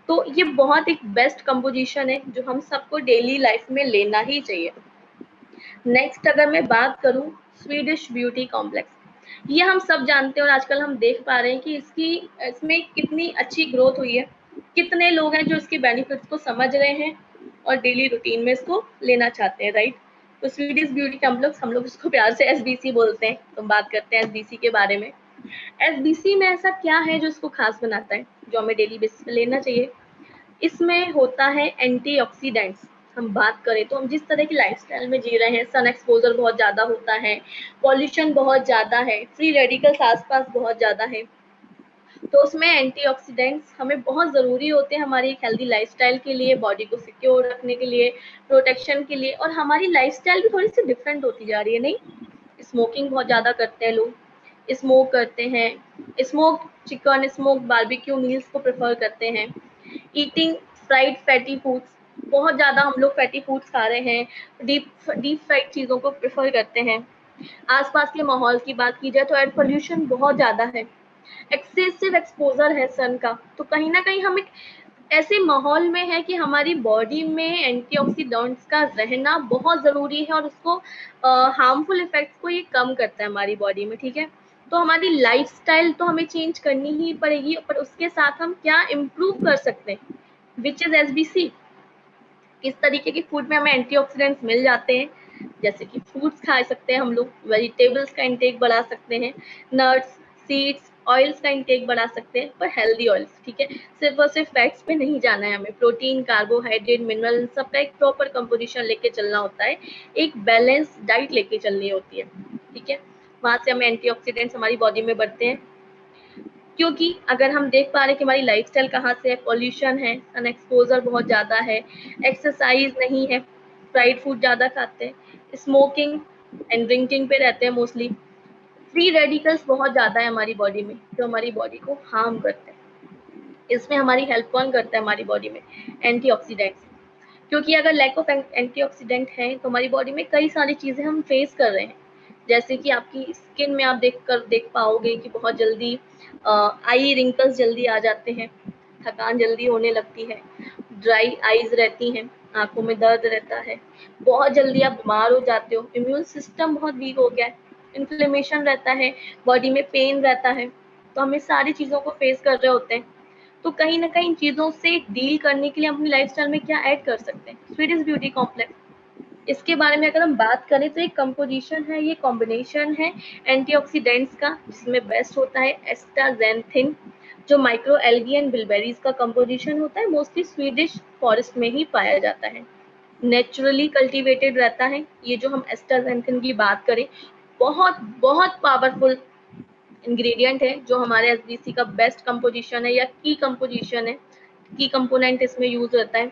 तो ये बहुत एक बेस्ट कंपोजिशन है जो हम सबको डेली लाइफ में लेना ही चाहिए। नेक्स्ट अगर मैं बात करूं, स्वीडिश ब्यूटी कॉम्प्लेक्स, ये हम सब जानते हैं और आजकल हम देख पा रहे हैं कि इसमें कितनी अच्छी ग्रोथ हुई है, कितने लोग हैं जो इसके बेनिफिट्स को समझ रहे हैं और डेली रूटीन में इसको लेना चाहते हैं, राइट। तो स्वीडिश ब्यूटी कॉम्प्लेक्स, हम लोग इसको प्यार से एसबीसी बोलते हैं, तो बात करते हैं एसबीसी के बारे में। एसबीसी में ऐसा क्या है जो इसको खास बनाता है, जो हमें डेली बेसिस पे लेना चाहिए। इसमें होता है एंटीऑक्सीडेंट्स। हम बात करें तो हम जिस तरह की लाइफस्टाइल में जी रहे हैं, सन एक्सपोजर बहुत ज़्यादा होता है, पॉल्यूशन बहुत ज़्यादा है, फ्री रेडिकल्स आसपास बहुत ज़्यादा है, तो उसमें एंटीऑक्सीडेंट्स हमें बहुत ज़रूरी होते हैं हमारी एक हेल्दी लाइफस्टाइल के लिए, बॉडी को सिक्योर रखने के लिए, प्रोटेक्शन के लिए। और हमारी लाइफस्टाइल भी थोड़ी सी डिफरेंट होती जा रही है, नहीं, स्मोकिंग बहुत ज़्यादा करते हैं लोग, स्मोक करते हैं, smoke chicken, smoke barbecue meals को प्रेफर करते हैं, ईटिंग फ्राइड फैटी फूड्स, बहुत ज़्यादा हम लोग फैटी फूड्स खा रहे हैं, डीप फ्राइड चीज़ों को प्रेफर करते हैं। आसपास के माहौल की बात की जाए तो एयर पोल्यूशन बहुत ज़्यादा है, एक्सेसिव एक्सपोजर है सन का, तो कहीं ना कहीं हम एक ऐसे माहौल में है कि हमारी बॉडी में एंटीऑक्सीडेंट्स का रहना बहुत ज़रूरी है, और उसको हार्मफुल इफेक्ट्स को ये कम करता है हमारी बॉडी में। ठीक है, तो हमारी लाइफस्टाइल तो हमें चेंज करनी ही पड़ेगी, पर उसके साथ हम क्या इम्प्रूव कर सकते हैं, विच इज एसबीसी। किस तरीके के फूड में हमें एंटीऑक्सीडेंट्स मिल जाते हैं, जैसे कि फ्रूट्स खा सकते हैं हम लोग, वेजिटेबल्स का इंटेक बढ़ा सकते हैं, नट्स, सीड्स, ऑयल्स का इंटेक बढ़ा सकते हैं, पर हेल्दी ऑयल्स। ठीक है, सिर्फ और सिर्फ फैट्स पे नहीं जाना है हमें, प्रोटीन, कार्बोहाइड्रेट, मिनरल, इन सब का एक प्रॉपर कंपोजिशन लेके चलना होता है, एक बैलेंस डाइट लेके चलनी होती है। ठीक है, वहां से हमें एंटीऑक्सीडेंट्स हमारी बॉडी में बढ़ते हैं, क्योंकि अगर हम देख पा रहे हैं कि हमारी लाइफस्टाइल कहाँ से है, पॉल्यूशन है, सन एक्सपोजर बहुत ज़्यादा है, एक्सरसाइज नहीं है, फ्राइड फूड ज़्यादा खाते हैं, स्मोकिंग एंड ड्रिंकिंग पे रहते हैं मोस्टली। फ्री रेडिकल्स बहुत ज़्यादा है हमारी बॉडी में, जो हमारी बॉडी को हार्म करते हैं। इसमें हमारी हेल्प कौन करता है हमारी बॉडी में? एंटीऑक्सीडेंट्स। क्योंकि अगर लैक ऑफ एंटीऑक्सीडेंट है तो हमारी बॉडी में कई सारी चीज़ें हम फेस कर रहे हैं। जैसे कि आपकी स्किन में आप देख पाओगे कि बहुत जल्दी आई रिंकल्स जल्दी आ जाते हैं, थकान जल्दी होने लगती है, ड्राई आईज रहती हैं, आंखों में दर्द रहता है, बहुत जल्दी आप बीमार हो जाते हो, इम्यून सिस्टम बहुत वीक हो गया है, इन्फ्लेमेशन रहता है, बॉडी में पेन रहता है। तो हमें सारी चीज़ों को फेस कर रहे होते हैं। तो कहीं न कहीं इन चीज़ों से डील करने के लिए अपनी लाइफ़स्टाइल में क्या ऐड कर सकते हैं? Swedish beauty complex. इसके बारे में अगर हम बात करें तो एक कंपोजिशन है, ये कॉम्बिनेशन है एंटीऑक्सीडेंट्स का, जिसमें बेस्ट होता है एस्टाज़ैंथिन, जो माइक्रो एल्गी एंड बिलबेरीज का कंपोजिशन होता है, मोस्टली स्वीडिश फॉरेस्ट में ही पाया जाता है, नेचुरली कल्टीवेटेड रहता है। ये जो हम एस्टाज़ैंथिन की बात करें, बहुत बहुत पावरफुल इंग्रेडिएंट है, जो हमारे एसबीसी का बेस्ट कंपोजिशन है या की कंपोजिशन है, की कंपोनेंट इसमें यूज रहता है।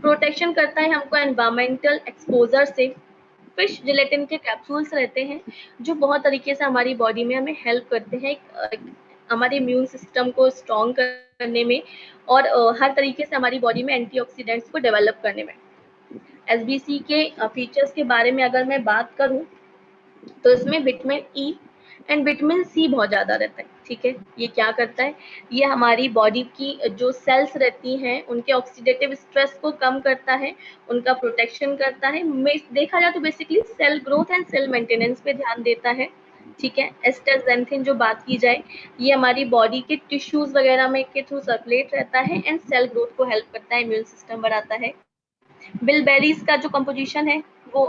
प्रोटेक्शन करता है हमको एनवायरमेंटल एक्सपोजर से। फिश जिलेटिन के कैप्सूल्स रहते हैं, जो बहुत तरीके से हमारी बॉडी में हमें हेल्प करते हैं हमारे इम्यून सिस्टम को स्ट्रॉन्ग करने में, और हर तरीके से हमारी बॉडी में एंटीऑक्सीडेंट्स को डेवलप करने में। एसबीसी के फीचर्स के बारे में अगर मैं बात करूं तो इसमें vitamin E and vitamin C बहुत ज़्यादा रहता है। ठीक है, ये क्या करता है? ये हमारी बॉडी की जो सेल्स रहती हैं उनके ऑक्सीडेटिव स्ट्रेस को कम करता है, उनका प्रोटेक्शन करता है। देखा जाए तो basically cell growth and cell maintenance पे ध्यान देता है। ठीक है, एस्टाज़ैंथिन जो बात की जाए, ये हमारी बॉडी के टिश्यूज वगैरह में के थ्रू सर्कुलेट रहता है एंड सेल ग्रोथ को हेल्प करता है, इम्यून सिस्टम बढ़ाता है। बिलबेरीज का जो कंपोजिशन है वो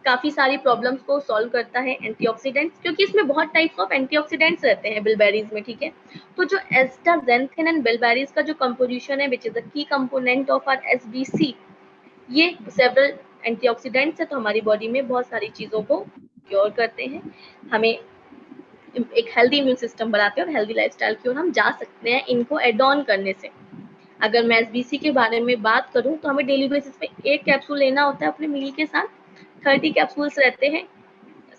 काफ़ी सारी प्रॉब्लम्स को सॉल्व करता है, एंटीऑक्सीडेंट्स, क्योंकि इसमें बहुत टाइप्स ऑफ एंटीऑक्सीडेंट्स रहते हैं बिलबेरीज में। ठीक है, तो जो एस्टाज़ैंथिन एंड बिलबेरीज का जो कंपोजिशन है, which is the key component of our SBC, ये सेवरल एंटीऑक्सीडेंट्स है, तो हमारी बॉडी में बहुत सारी चीज़ों को क्योर करते हैं, हमें एक हेल्दी इम्यून सिस्टम बनाते हैं और हेल्दी लाइफस्टाइल की ओर हम जा सकते हैं इनको एड ऑन करने से। अगर मैं एसबीसी के बारे में बात करूं तो हमें डेली बेसिस पे एक कैप्सूल लेना होता है अपने मील के साथ। 30 कैप्सूल्स रहते हैं।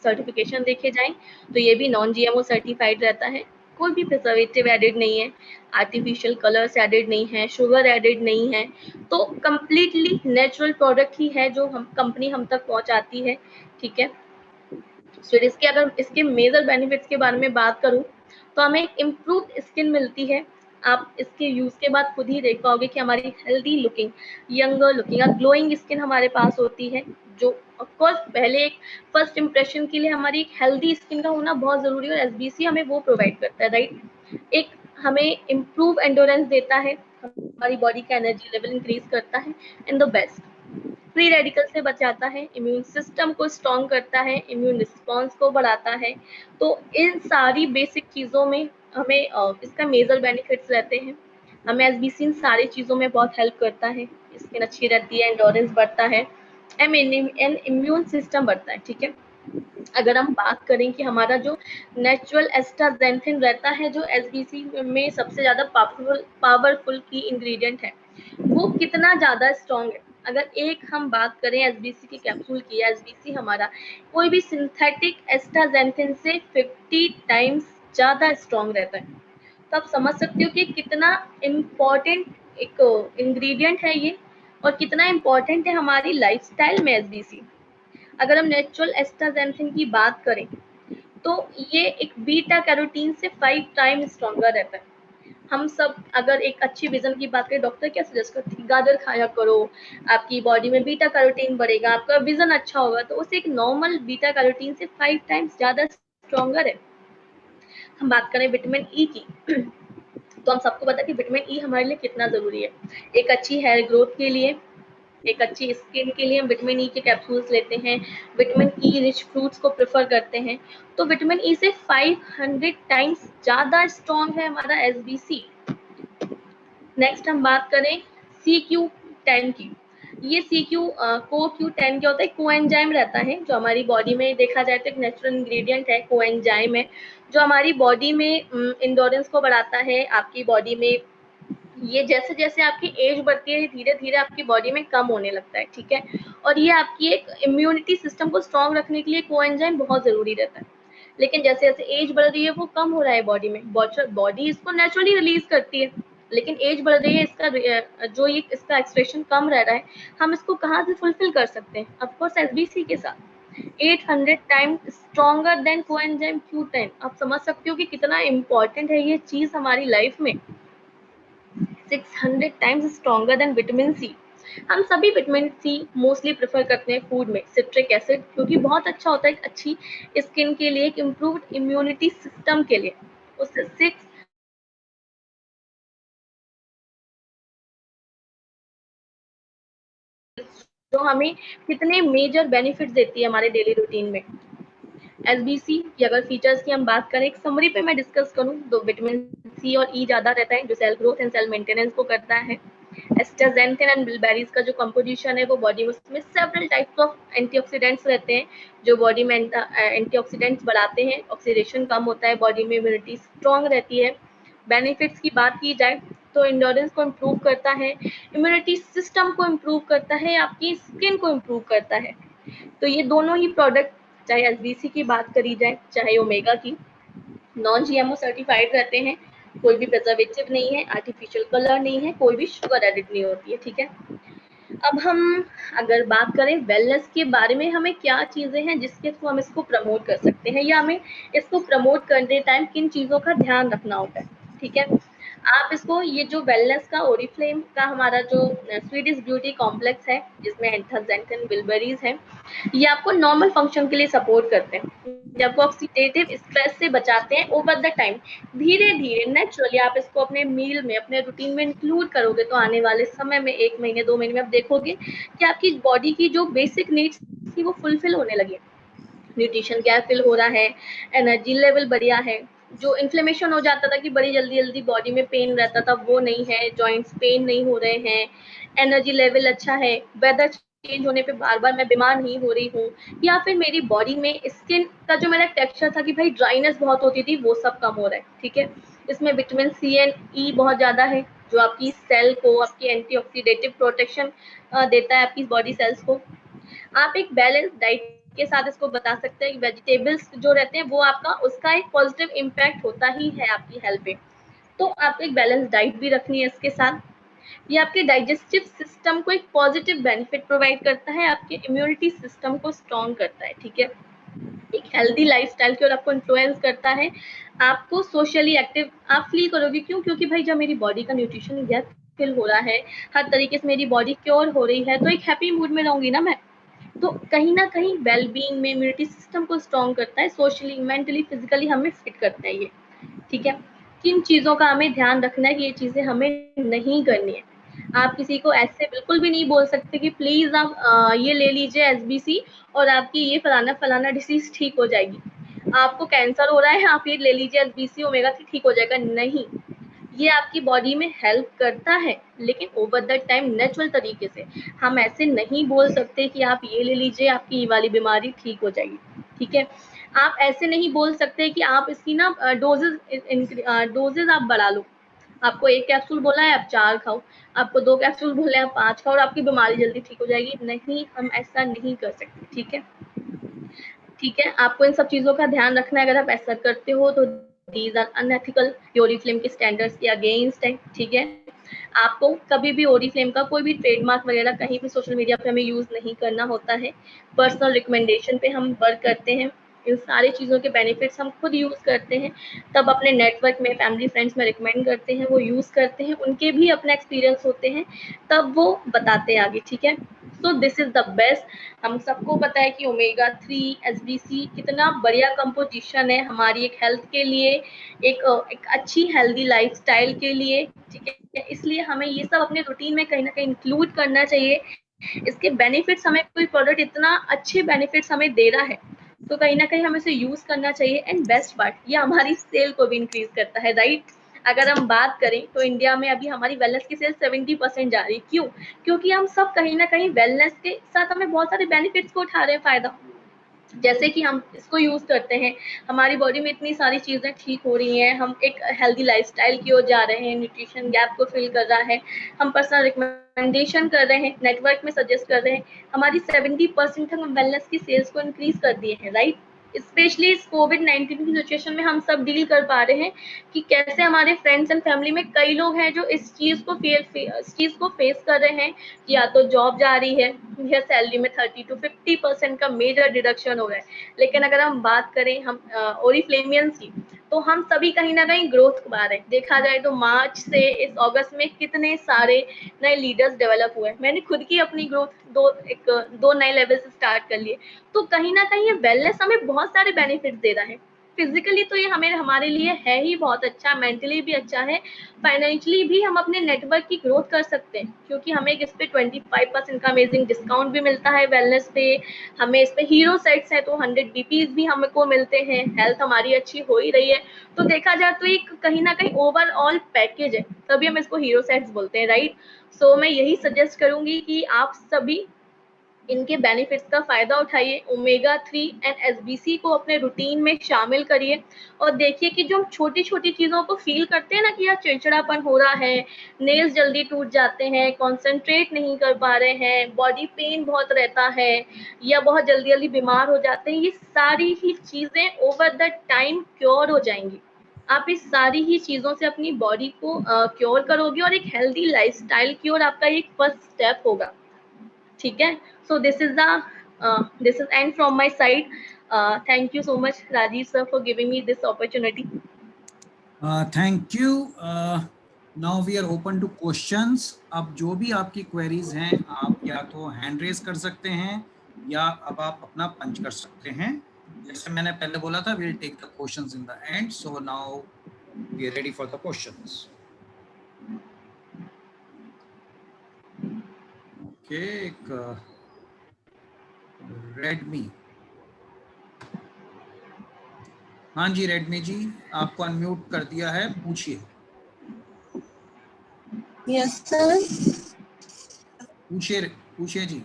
सर्टिफिकेशन देखे जाएं तो ये भी नॉन जीएमओ सर्टिफाइड रहता है, कोई भी प्रिजर्वेटिव एडेड नहीं है, आर्टिफिशियल कलर्स एडेड नहीं है, शुगर एडेड नहीं है, तो कम्प्लीटली नेचुरल प्रोडक्ट ही है जो हम कंपनी हम तक पहुंचाती है। ठीक है, फिर इसके अगर इसके मेजर बेनिफिट्स के बारे में बात करूं तो हमें एक इम्प्रूव स्किन मिलती है। आप इसके यूज के बाद खुद ही देख पाओगे कि हमारी हेल्दी लुकिंग, यंगर लुकिंग और ग्लोइंग स्किन हमारे पास होती है, जो ऑफकोर्स पहले एक फर्स्ट इंप्रेशन के लिए हमारी एक हेल्दी स्किन का होना बहुत जरूरी है, और एसबीसी हमें वो प्रोवाइड करता है, राइट। एक हमें इम्प्रूव एंडोरेंस देता है, हमारी बॉडी का एनर्जी लेवल इंक्रीज करता है, and the best free radical से बचाता है, इम्यून सिस्टम को स्ट्रॉन्ग करता है, इम्यून रिस्पॉन्स को बढ़ाता है। तो इन सारी बेसिक चीज़ों में हमें इसका मेजर बेनिफिट्स रहते हैं। हमें एसबीसी इन सारी चीज़ों में बहुत हेल्प करता है, स्किन अच्छी रहती है, एंडोरेंस बढ़ता है, एंड इम्यून सिस्टम बढ़ता है। ठीक है, अगर हम बात करें कि हमारा जो नेचुरल एस्टाज़ैंथिन रहता है, जो एसबीसी में सबसे ज़्यादा पावरफुल की इंग्रेडिएंट है, वो कितना ज़्यादा स्ट्रॉन्ग है। अगर एक हम बात करें एसबीसी के कैप्सूल की, एसबीसी हमारा कोई भी सिंथेटिक एस्टाज़ैंथिन से 50 टाइम्स ज़्यादा स्ट्रॉन्ग रहता है। तो आप समझ सकते हो कि कितना इम्पोर्टेंट एक इंग्रेडिएंट है ये, और कितना इम्पोर्टेंट है हमारी लाइफस्टाइल में एसबीसी। अगर हम नेचुरल एस्टाज़ैंथिन की बात करें तो ये एक बीटा कैरोटीन से 5 टाइम स्ट्रॉन्गर रहता है। हम सब अगर एक अच्छी विजन की बात करें, डॉक्टर क्या सजेस्ट करती है? गाजर खाया करो, आपकी बॉडी में बीटा कैरोटीन बढ़ेगा, आपका विजन अच्छा होगा। तो उसे एक नॉर्मल बीटा कैरोटीन से 5 टाइम्स ज़्यादा स्ट्रॉन्गर है। हम बात करें विटामिन ई की तो हम सबको पता है कि विटामिन ई हमारे लिए कितना ज़रूरी है। एक अच्छी हेयर ग्रोथ के लिए, एक अच्छी स्किन के लिए हम विटामिन ई के कैप्सूल्स लेते हैं, विटामिन ई रिच फ्रूट्स को प्रेफर करते हैं। तो विटामिन ई से 500 टाइम्स ज़्यादा स्ट्रॉन्ग है हमारा एसबीसी। नेक्स्ट हम बात करें CQ10 की। ये CoQ10 क्या होता है? कोएंजाइम रहता है, जो हमारी बॉडी में देखा जाए तो एक नेचुरल इंग्रेडिएंट है, कोएंजाइम है, जो हमारी बॉडी में इंडोरेंस को बढ़ाता है, आपकी बॉडी में ये जैसे जैसे आपकी एज बढ़ती है धीरे धीरे आपकी बॉडी में कम होने लगता है, ठीक है। और ये आपकी एक इम्यूनिटी सिस्टम को स्ट्रांग रखने के लिए कोएंजाइम बहुत जरूरी रहता है। लेकिन जैसे जैसे एज बढ़ रही है वो कम हो रहा है बॉडी में, बॉडी इसको नेचुरली रिलीज करती है, लेकिन एज बढ़ रही है, इसका जो ये इसका एक्सप्रेशन कम रह रहा है, हम इसको कहाँ से फुलफिल कर सकते हैं? ऑफकोर्स एसबीसी के साथ। 800 times stronger then coenzyme Q10। आप समझ सकते हो कि कितना इंपॉर्टेंट है ये चीज हमारी लाइफ में। 600 times stronger than vitamin C. हम सभी विटामिन सी मोस्टली प्रेफर करते हैं फूड में, सिट्रिक एसिड, क्योंकि बहुत अच्छा होता है एक अच्छी स्किन के लिए, एक इम्प्रूव्ड इम्यूनिटी सिस्टम के लिए। उससे 6 जो हमें कितने मेजर बेनिफिट्स देती है हमारे डेली रूटीन में। एसबीसी की अगर फीचर्स की हम बात करें, एक समरी पे मैं डिस्कस करूं तो विटामिन सी और ई ज्यादा रहता है जो cell growth and cell maintenance को करता है। एस्टाजेंथिन एंड बिलबेरीज का जो कंपोजिशन है वो बॉडी में, उसमें सेवरल टाइप्स ऑफ एंटीऑक्सीडेंट्स रहते हैं जो बॉडी में एंटीऑक्सीडेंट्स बढ़ाते हैं, ऑक्सीडेशन कम होता है बॉडी में, इम्यूनिटी स्ट्रांग रहती है। बेनिफिट्स की बात की जाए तो इंडोरेंस को इम्प्रूव करता है, इम्यूनिटी सिस्टम को इम्प्रूव करता है, आपकी स्किन को इम्प्रूव करता है। तो ये दोनों ही प्रोडक्ट, चाहे एसबीसी की बात करी जाए चाहे ओमेगा की, नॉन जीएमओ सर्टिफाइड रहते हैं। कोई भी प्रिजर्वेटिव नहीं है, आर्टिफिशियल कलर नहीं है, कोई भी शुगर एडिड नहीं होती है, ठीक है। अब हम अगर बात करें वेलनेस के बारे में, हमें क्या चीजें हैं जिसके थ्रू हम इसको प्रमोट कर सकते हैं, या हमें इसको प्रमोट करते टाइम किन चीजों का ध्यान रखना होता है, ठीक है। आप इसको, ये जो वेलनेस का ओरिफ्लेम का हमारा जो स्वीडिश ब्यूटी कॉम्प्लेक्स है जिसमें एंथाजेंटिन बिलबेरीज है, ये आपको नॉर्मल फंक्शन के लिए सपोर्ट करते हैं, ये आपको ऑक्सीडेटिव स्ट्रेस से बचाते हैं ओवर द टाइम। धीरे धीरे नेचुरली आप इसको अपने मील में, अपने रूटीन में इंक्लूड करोगे तो आने वाले समय में 1 महीने 2 महीने में आप देखोगे कि आपकी बॉडी की जो बेसिक नीड्स थी वो फुलफिल होने लगी। न्यूट्रिशन गैप फिल हो रहा है, एनर्जी लेवल बढ़िया है, जो इन्फ्लेमेशन हो जाता था कि बड़ी जल्दी जल्दी बॉडी में पेन रहता था वो नहीं है, जॉइंट्स पेन नहीं हो रहे हैं, एनर्जी लेवल अच्छा है, वेदर चेंज होने पे बार बार मैं बीमार नहीं हो रही हूँ, या फिर मेरी बॉडी में स्किन का जो मेरा टेक्सचर था कि भाई ड्राइनेस बहुत होती थी वो सब कम हो रहा है, ठीक है। इसमें विटामिन सी एंड ई बहुत ज्यादा है जो आपकी सेल को, आपकी एंटीऑक्सीडेटिव प्रोटेक्शन देता है आपकी बॉडी सेल्स को। आप एक बैलेंस डाइट के साथ इसको बता सकते हैं कि वेजिटेबल्स जो रहते हैं वो आपका, उसका एक पॉजिटिव इम्पैक्ट होता ही है आपकी हेल्थ पे। तो आपको एक बैलेंस डाइट भी रखनी है इसके साथ। ये आपके डाइजेस्टिव सिस्टम को एक पॉजिटिव बेनिफिट प्रोवाइड करता है, आपके इम्यूनिटी सिस्टम को स्ट्रॉन्ग करता है, ठीक है। एक हेल्दी लाइफस्टाइल की ओर आपको इन्फ्लुएंस करता है, आपको सोशली एक्टिव आप फील करोगे, क्यों? क्योंकि भाई जब मेरी बॉडी का न्यूट्रिशन गैप फिल हो रहा है, हर तरीके से मेरी बॉडी क्योर हो रही है, तो एक हैप्पी मूड में रहूंगी ना मैं। तो कहीं ना कहीं वेलबींग में इम्यूनिटी सिस्टम को स्ट्रॉन्ग करता है, सोशली मेंटली फिजिकली हमें फिट करता है ये, ठीक है। किन चीज़ों का हमें ध्यान रखना है कि ये चीज़ें हमें नहीं करनी है। आप किसी को ऐसे बिल्कुल भी नहीं बोल सकते कि प्लीज़ आप ये ले लीजिए एसबीसी और आपकी ये फलाना फलाना डिसीज ठीक हो जाएगी। आपको कैंसर हो रहा है, आप ये ले लीजिए एसबीसी ओमेगा 3 ठीक हो जाएगा, नहीं। ये आपकी बॉडी में हेल्प करता है लेकिन ओवर द टाइम नेचुरल तरीके से। हम ऐसे नहीं बोल सकते कि आप ये ले लीजिए आपकी ये वाली बीमारी ठीक हो जाएगी, ठीक है। आप ऐसे नहीं बोल सकते कि आप इसकी ना डोजेज आप बढ़ा लो। आपको 1 कैप्सूल बोला है आप 4 खाओ, आपको 2 कैप्सूल बोले हैं आप 5 खाओ और आपकी बीमारी जल्दी ठीक हो जाएगी, नहीं, हम ऐसा नहीं कर सकते, ठीक है। ठीक है, आपको इन सब चीज़ों का ध्यान रखना है, अगर आप ऐसा करते हो तो दीज आर अनएथिकल, ये ओरिफ्लेम के स्टैंडर्ड्स के अगेंस्ट है, ठीक है। आपको कभी भी ओरिफ्लेम का कोई भी ट्रेडमार्क वगैरह कहीं भी सोशल मीडिया पे हमें यूज़ नहीं करना होता है, पर्सनल रिकमेंडेशन पे हम वर्क करते हैं। इन सारी चीज़ों के बेनिफिट्स हम खुद यूज़ करते हैं, तब अपने नेटवर्क में, फैमिली फ्रेंड्स में रिकमेंड करते हैं, वो यूज़ करते हैं, उनके भी अपने एक्सपीरियंस होते हैं, तब वो बताते हैं आगे, ठीक है। So this is the best. हम सबको पता है कि ओमेगा 3 एसबीसी कितना बढ़िया कंपोजिशन है हमारी एक हेल्थ के लिए, एक अच्छी हेल्दी लाइफस्टाइल के लिए, ठीक है। इसलिए हमें ये सब अपने रूटीन में कहीं ना कहीं इंक्लूड करना चाहिए। इसके बेनिफिट्स, हमें कोई प्रोडक्ट इतना अच्छे बेनिफिट्स हमें दे रहा है तो कहीं ना कहीं हमें इसे यूज करना चाहिए। एंड बेस्ट पार्ट, ये हमारी सेल को भी इंक्रीज करता है, राइट। अगर हम बात करें तो इंडिया में अभी हमारी वेलनेस की सेल 70% जा रही है, क्यों? क्योंकि हम सब कहीं ना कहीं वेलनेस के साथ हमें बहुत सारे बेनिफिट्स को उठा रहे हैं फायदा। जैसे कि हम इसको यूज़ करते हैं, हमारी बॉडी में इतनी सारी चीज़ें ठीक हो रही हैं, हम एक हेल्दी लाइफ़स्टाइल की ओर जा रहे हैं, न्यूट्रिशन गैप को फ़िल कर रहा है, हम पर्सनल रिकमेंडेशन कर रहे हैं, नेटवर्क में सजेस्ट कर रहे हैं, हमारी 70% हम वेलनेस की सेल्स को इंक्रीज़ कर दिए हैं, राइट? स्पेशली इस कोविड-19 की सिचुएशन में हम सब डील कर पा रहे हैं कि कैसे हमारे फ्रेंड्स एंड फैमिली में कई लोग हैं जो इस चीज़ को फेस कर रहे हैं, कि या तो जॉब जा रही है या सैलरी में 30 टू 50% का मेजर डिडक्शन हो रहा है। लेकिन अगर हम बात करें हम ओरिफ्लेमियंस की, तो हम सभी कहीं न कहीं ग्रोथ पा रहे हैं। देखा जाए तो मार्च से इस अगस्त में कितने सारे नए लीडर्स डेवलप हुए। मैंने खुद की अपनी ग्रोथ 2 नए लेवल से स्टार्ट कर लिए। तो कहीं न कहीं ये वेलनेस हमें बहुत सारे बेनिफिट्स दे रहा है। फिज़िकली तो ये हमारे लिए है ही बहुत अच्छा, मेंटली भी अच्छा है, फाइनेंशियली भी हम अपने नेटवर्क की ग्रोथ कर सकते हैं, क्योंकि हमें इस पे 25% का अमेजिंग डिस्काउंट भी मिलता है वेलनेस पे। हमें इस पे हीरो सेट्स हैं तो 100 बीपीज़ भी हमको मिलते हैं, हेल्थ हमारी अच्छी हो ही रही है। तो देखा जाए तो एक कहीं न कहीं ओवरऑल पैकेज है, तभी हम इसको हीरो सेट्स बोलते हैं, राइट? सो मैं यही सजेस्ट करूँगी कि आप सभी इनके बेनिफिट्स का फ़ायदा उठाइए, ओमेगा 3 एंड एसबीसी को अपने रूटीन में शामिल करिए और देखिए कि जो हम छोटी-छोटी चीज़ों को फ़ील करते हैं ना कि यार चिड़चिड़ापन हो रहा है, नेल्स जल्दी टूट जाते हैं, कॉन्सन्ट्रेट नहीं कर पा रहे हैं, बॉडी पेन बहुत रहता है या बहुत जल्दी-जल्दी बीमार हो जाते हैं, ये सारी ही चीज़ें ओवर द टाइम क्योर हो जाएँगी। आप इस सारी ही चीज़ों से अपनी बॉडी को क्योर करोगे और एक हेल्दी लाइफ़स्टाइल की ओर आपका एक फर्स्ट स्टेप होगा। ठीक है? So this is end from my side. Thank you so much, Rajiv sir, for giving me this opportunity. Thank you. Now we are open to questions. अब जो भी आपकी क्वेरीज हैं आप या तो हैंड रेज कर सकते हैं या अब आप अपना पंच कर सकते हैं। जैसे मैंने पहले बोला था, we'll take the questions in the end. So now we are ready for the questions. Okay, एक रेडमी, हाँ जी रेडमी जी, आपको अनम्यूट कर दिया है, पूछिए। Yes sir. पूछिए पूछिए जी।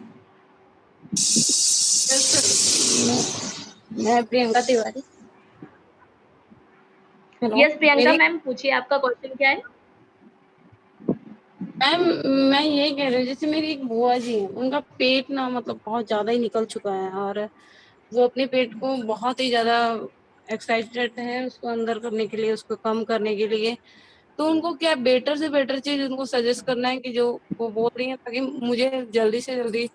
मैं प्रियंका तिवारी। Yes, प्रियंका मैम, पूछिए आपका क्वेश्चन क्या है? मैम मैं ये कह रही हूँ, जैसे मेरी एक बुआ जी है, उनका पेट ना मतलब बहुत ज्यादा ही निकल चुका है और वो अपने पेट को बहुत ही ज्यादा एक्साइटेड है उसको अंदर करने के लिए, उसको कम करने के लिए। तो उनको क्या बेटर से बेटर चीज उनको सजेस्ट करना है कि जो वो बोल रही है, ताकि मुझे जल्दी से जल्दी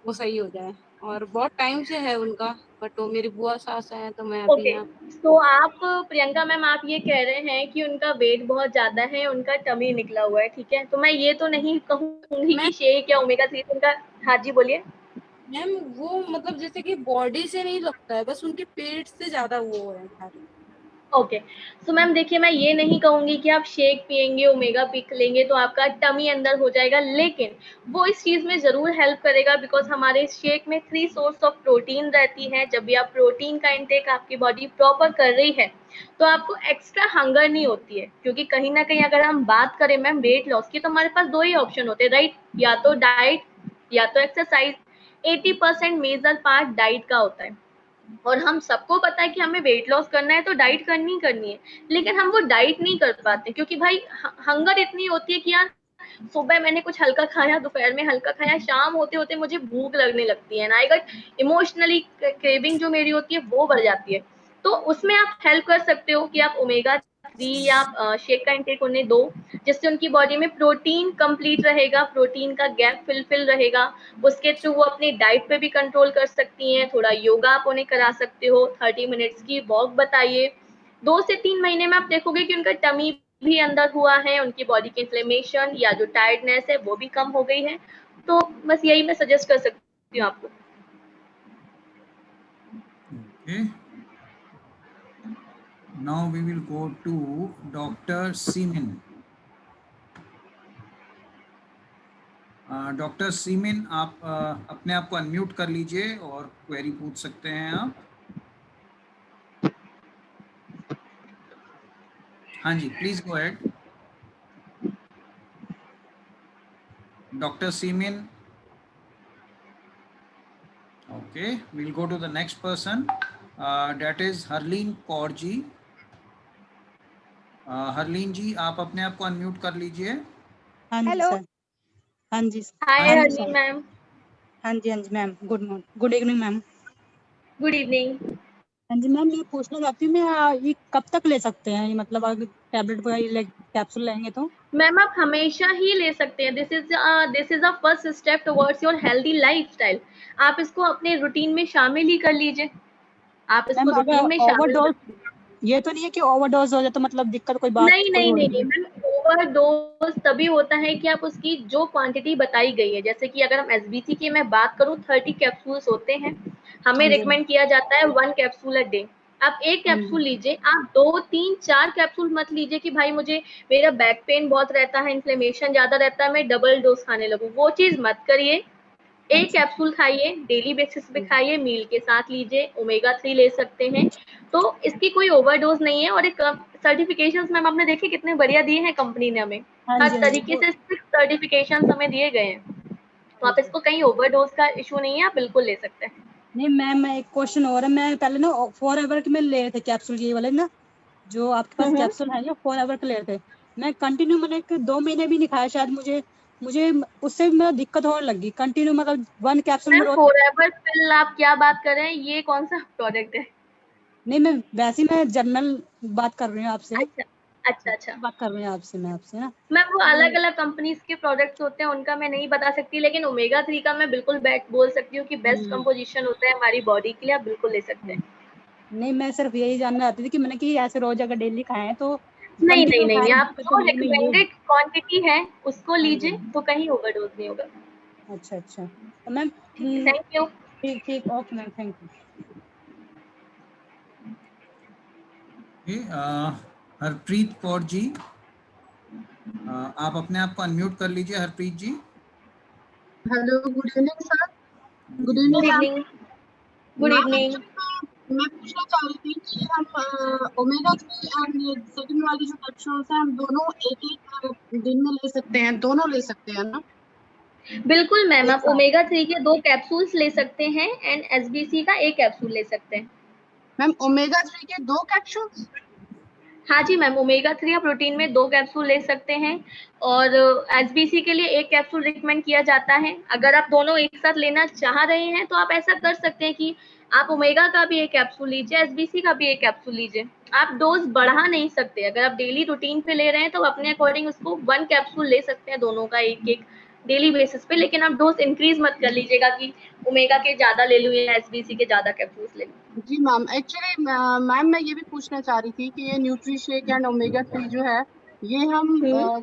वो सही हो जाए। और बहुत टाइम से है उनका, बट वो मेरी बुआ सास है तो मैं अभी ओके, यहाँ। तो आप प्रियंका मैम आप ये कह रहे हैं कि उनका वेट बहुत ज़्यादा है, उनका टमी निकला हुआ है, ठीक है? तो मैं ये तो नहीं कहूँगी मैम कि शेक या ओमेगा 3 उनका। हाँ जी, बोलिए। मैम वो मतलब जैसे कि बॉडी से नहीं लगता है, बस उनके पेट से ज्यादा वो है भारी। ओके, सो मैम देखिए, मैं ये नहीं कहूँगी कि आप शेक पिएँगे, ओमेगा पिक लेंगे तो आपका टमी अंदर हो जाएगा, लेकिन वो इस चीज़ में ज़रूर हेल्प करेगा बिकॉज़ हमारे इस शेक में 3 सोर्स ऑफ प्रोटीन रहती है। जब भी आप प्रोटीन का इंटेक आपकी बॉडी प्रॉपर कर रही है, तो आपको एक्स्ट्रा हंगर नहीं होती है, क्योंकि कहीं न कहीं अगर हम बात करें मैम वेट लॉस की, तो हमारे पास 2 ही ऑप्शन होते हैं, राइट? या तो डाइट या तो एक्सरसाइज़। 80% मेजर पार्ट डाइट का होता है। और हम सबको पता है कि हमें वेट लॉस करना है तो डाइट करनी ही करनी है, लेकिन हम वो डाइट नहीं कर पाते क्योंकि भाई हंगर इतनी होती है कि यार सुबह मैंने कुछ हल्का खाया, दोपहर में हल्का खाया, शाम होते होते मुझे भूख लगने लगती है ना, आई गट इमोशनली क्रेविंग जो मेरी होती है वो बढ़ जाती है। तो उसमें आप हेल्प कर सकते हो कि आप ओमेगा 3 या आप शेक का इंटेक उन्हें दो, जिससे उनकी बॉडी में प्रोटीन कंप्लीट रहेगा, प्रोटीन का गैप फिल रहेगा। उसके थ्रू वो अपनी डाइट पे भी कंट्रोल कर सकती हैं, थोड़ा योगा आप उन्हें करा सकते हो, 30 मिनट्स की वॉक बताइए। 2 से 3 महीने में आप देखोगे कि उनका टमी भी अंदर हुआ है, उनकी बॉडी की इन्फ्लेमेशन या जो टायर्डनेस है वो भी कम हो गई है। तो बस यही मैं सजेस्ट कर सकती हूँ आपको। Okay, now we will go to Dr. Seaman. Doctor Seaman, आप अपने आप को अनम्यूट कर लीजिए और क्वेरी पूछ सकते हैं आप। हाँ जी, please go ahead doctor Seaman. Okay, we'll go to the next person. That is Harleen Kaur ji. Harleen ji, आप अपने आप को अनम्यूट कर लीजिए. हाँ जी हेलो। सर. हाँ जी. हाय हाँ जी हरली सर. मैम, हाँ जी ma'am. Good evening ma'am. Good evening. हाँ जी मैम, ये पूछना चाहती हूँ मैं, ये कब तक ले सकते हैं, ये मतलब अगर टैबलेट वगैरह कैप्सूल लेंगे तो? मैम आप हमेशा ही ले सकते हैं। This is a first step towards your healthy lifestyle. आप इसको अपने रूटीन में शामिल ही कर लीजिए। आप इसको मैम रूटीन अगर में शामिल ओवरडोज, ये तो नहीं है कि ओवरडोज हो जाए तो मतलब दिक्कत कोई बात नहीं कोई नहीं नहीं होगी? नहीं मैम, ओवरडोज तभी होता है कि आप उसकी जो क्वांटिटी बताई गई है, जैसे कि अगर हम एसबीसी की मैं बात करूं 30 कैप्सूल्स होते हैं, हमें हाँ जी. रिकमेंड किया जाता है 1 कैप्सूल अ डे। आप एक हाँ कैप्सूल जी. लीजिए, आप 2 3 4 कैप्सूल मत लीजिए कि भाई मुझे मेरा बैक पेन बहुत रहता है, इन्फ्लेमेशन ज्यादा रहता है, मैं डबल डोज खाने लगूं, वो चीज मत करिए। एक अच्छा. कैप्सूल खाइए, डेली बेसिस पे खाइए, मील के साथ लीजिए, ओमेगा 3 ले सकते हैं। तो इसकी कोई ओवरडोज नहीं है। और एक सर्टिफिकेशंस मैम आपने देखे कितने बढ़िया दिए हैं कंपनी ने हमें, हाँ हर जी. हाँ जी. तरीके से सर्टिफिकेशंस हमें दिए गए हैं। तो हाँ आप जी. इसको कहीं ओवरडोज का इशू नहीं है, आप बिल्कुल ले सकते हैं। नहीं मैम, मैं एक क्वेश्चन और है, मैं पहले ना फॉर एवर के में ले रहे थे कैप्सूल, ये वाले ना जो आपके पास हम्म। कैप्सूल है, जो फॉर एवर के ले रहे थे, मैं कंटिन्यू, मैंने 2 महीने भी नहीं खाया शायद, मुझे मुझे उससे मेरा दिक्कत होने लगी कंटिन्यू, मतलब 1 कैप्सूल में मैम रोज. फॉरएवर पिल आप क्या बात कर रहे हैं, ये कौन सा प्रोडक्ट है? नहीं, मैं वैसे ही मैं जनरल बात कर रही हूँ आपसे, अच्छा अच्छा अच्छा। बात कर रही हूँ आपसे, मैं आपसे ना. मैम वो अलग अलग कंपनीज के प्रोडक्ट्स होते हैं, उनका मैं नहीं बता सकती, लेकिन ओमेगा 3 का मैं बिल्कुल बोल सकती हूँ कि बेस्ट हम्म, कंपोजिशन होता है हमारी बॉडी के लिए, आप बिल्कुल ले सकते हैं। नहीं मैं सिर्फ यही जानना चाहती थी कि मैंने कि ऐसे रोज अगर डेली खाएं तो नहीं नहीं कंटिन्यू नहीं नहीं, खाएं, आप दिक्कत तो जो नहीं है, मैं ये. रिकमेंडेड क्वांटिटी है उसको हाँ जी. लीजिए, तो कहीं ओवरडोज नहीं होगा। अच्छा अच्छा, तो मैम ठीक है, थैंक यू। ठीक ठीक, okay ma'am, thank you. Harpreet Kaur ji, आप अपने आप को अनम्यूट कर लीजिए. Harpreet ji. Hello, good evening sir. Good good evening ma'am. Evening. Good ma'am evening. Actually मैं पूछना चाह रही थी कि हम ओमेगा 3 एंड सेकंड वाली जो कैप्सूल्स हैं, हम दोनों एक एक दिन में ले सकते हैं, दोनों ले सकते हैं ना बिल्कुल मैम, एक आप साथ? ओमेगा 3 के 2 कैप्सूल्स ले सकते हैं एंड एसबीसी का 1 कैप्सूल ले सकते हैं। मैम ओमेगा 3 के 2 कैप्सूल्स? हाँ जी मैम, ओमेगा 3 आप प्रोटीन में 2 कैप्सूल ले सकते हैं और एसबीसी के लिए 1 कैप्सूल रिकमेंड किया जाता है। अगर आप दोनों एक साथ लेना चाह रहे हैं तो आप ऐसा कर सकते हैं कि आप ओमेगा का भी 1 कैप्सूल लीजिए, एसबीसी का भी 1 कैप्सूल लीजिए। आप डोज बढ़ा नहीं सकते। अगर आप डेली रूटीन पे ले रहे हैं तो अपने अकॉर्डिंग उसको 1 कैप्सूल ले सकते हैं, दोनों का एक एक डेली बेसिस पे, लेकिन आप डोज इंक्रीज मत कर लीजिएगा कि ओमेगा के ज्यादा ले लूं या एसबीसी के ज्यादा कैप्सूल्स ले लूं। जी मैम, एक्चुअली मैम मैं ये भी पूछना चाह रही थी कि ये न्यूट्री शेक एंड ओमेगा 3 जो है, ये हम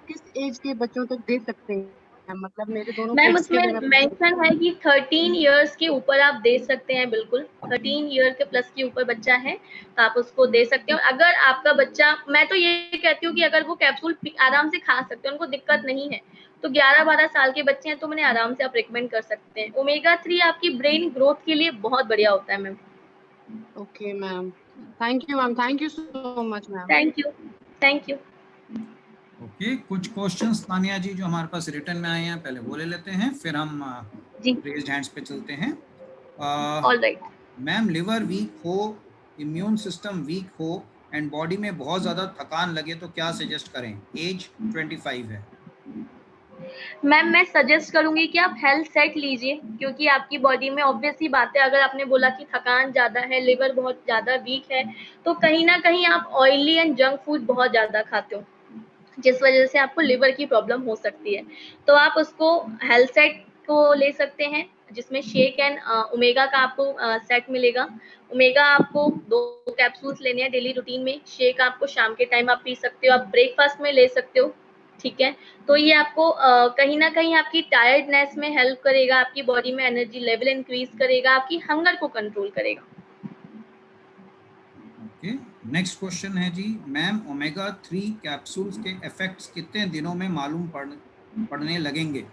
किस एज के बच्चों तक दे सकते हैं? मतलब मेरे दोनों मैम किड्स के उसमें लिए मैं पूछ रही मेंशन है कि 13 इयर्स के ऊपर आप दे सकते हैं, बिल्कुल 13 ईयर के प्लस के ऊपर बच्चा है तो आप उसको दे सकते हो। अगर आपका बच्चा, मैं तो ये कहती हूँ कि अगर वो कैप्सूल आराम से खा सकते हैं, उनको दिक्कत नहीं है, तो 11-12 साल के बच्चे हैं तो उन्हें आराम से आप रिकमेंड कर सकते हैं। ओमेगा 3 आपकी ब्रेन ग्रोथ के लिए बहुत बढ़िया होता है मैम। थी। Okay ma'am, thank you so much ma'am. Thank you. Thank you. Okay, कुछ क्वेश्चंस तानिया जी जो हमारे पास रिटर्न में आए हैं पहले वो ले लेते हैं, फिर हम जी रेज्ड हैंड्स पे चलते हैं. All right. Ma'am, liver weak हो, इम्यून सिस्टम वीक हो एंड बॉडी में बहुत ज़्यादा थकान लगे तो क्या सजेस्ट करें? एज 25 है. मैम मैं सजेस्ट करूंगी कि आप हेल्थ सेट लीजिए, क्योंकि आपकी बॉडी में ऑब्वियस ही बात है, अगर आपने बोला कि थकान ज़्यादा है, लिवर बहुत ज़्यादा वीक है, तो कहीं ना कहीं आप ऑयली एंड जंक फूड बहुत ज़्यादा खाते हो, जिस वजह से आपको लिवर की प्रॉब्लम हो सकती है। तो आप उसको हेल्थ सेट को ले सकते हैं, जिसमें शेक एंड ओमेगा का आपको सेट मिलेगा। ओमेगा आपको 2 कैप्सूल्स लेने हैं डेली रूटीन में, शेक आपको शाम के टाइम आप पी सकते हो, आप ब्रेकफास्ट में ले सकते हो। ठीक है, तो ये आपको कहीं ना कहीं आपकी टायर्डनेस में हेल्प करेगा, आपकी बॉडी में एनर्जी लेवल इंक्रीज करेगा, आपकी हंगर को कंट्रोल करेगा। ओके, नेक्स्ट क्वेश्चन है जी, मैम ओमेगा 3 कैप्सूल्स के इफेक्ट्स कितने दिनों में मालूम पड़ने लगेंगे?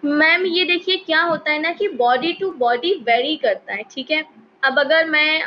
मैम ये देखिए क्या होता है ना कि बॉडी टू बॉडी वेरी करता है। ठीक है, अब अगर मैं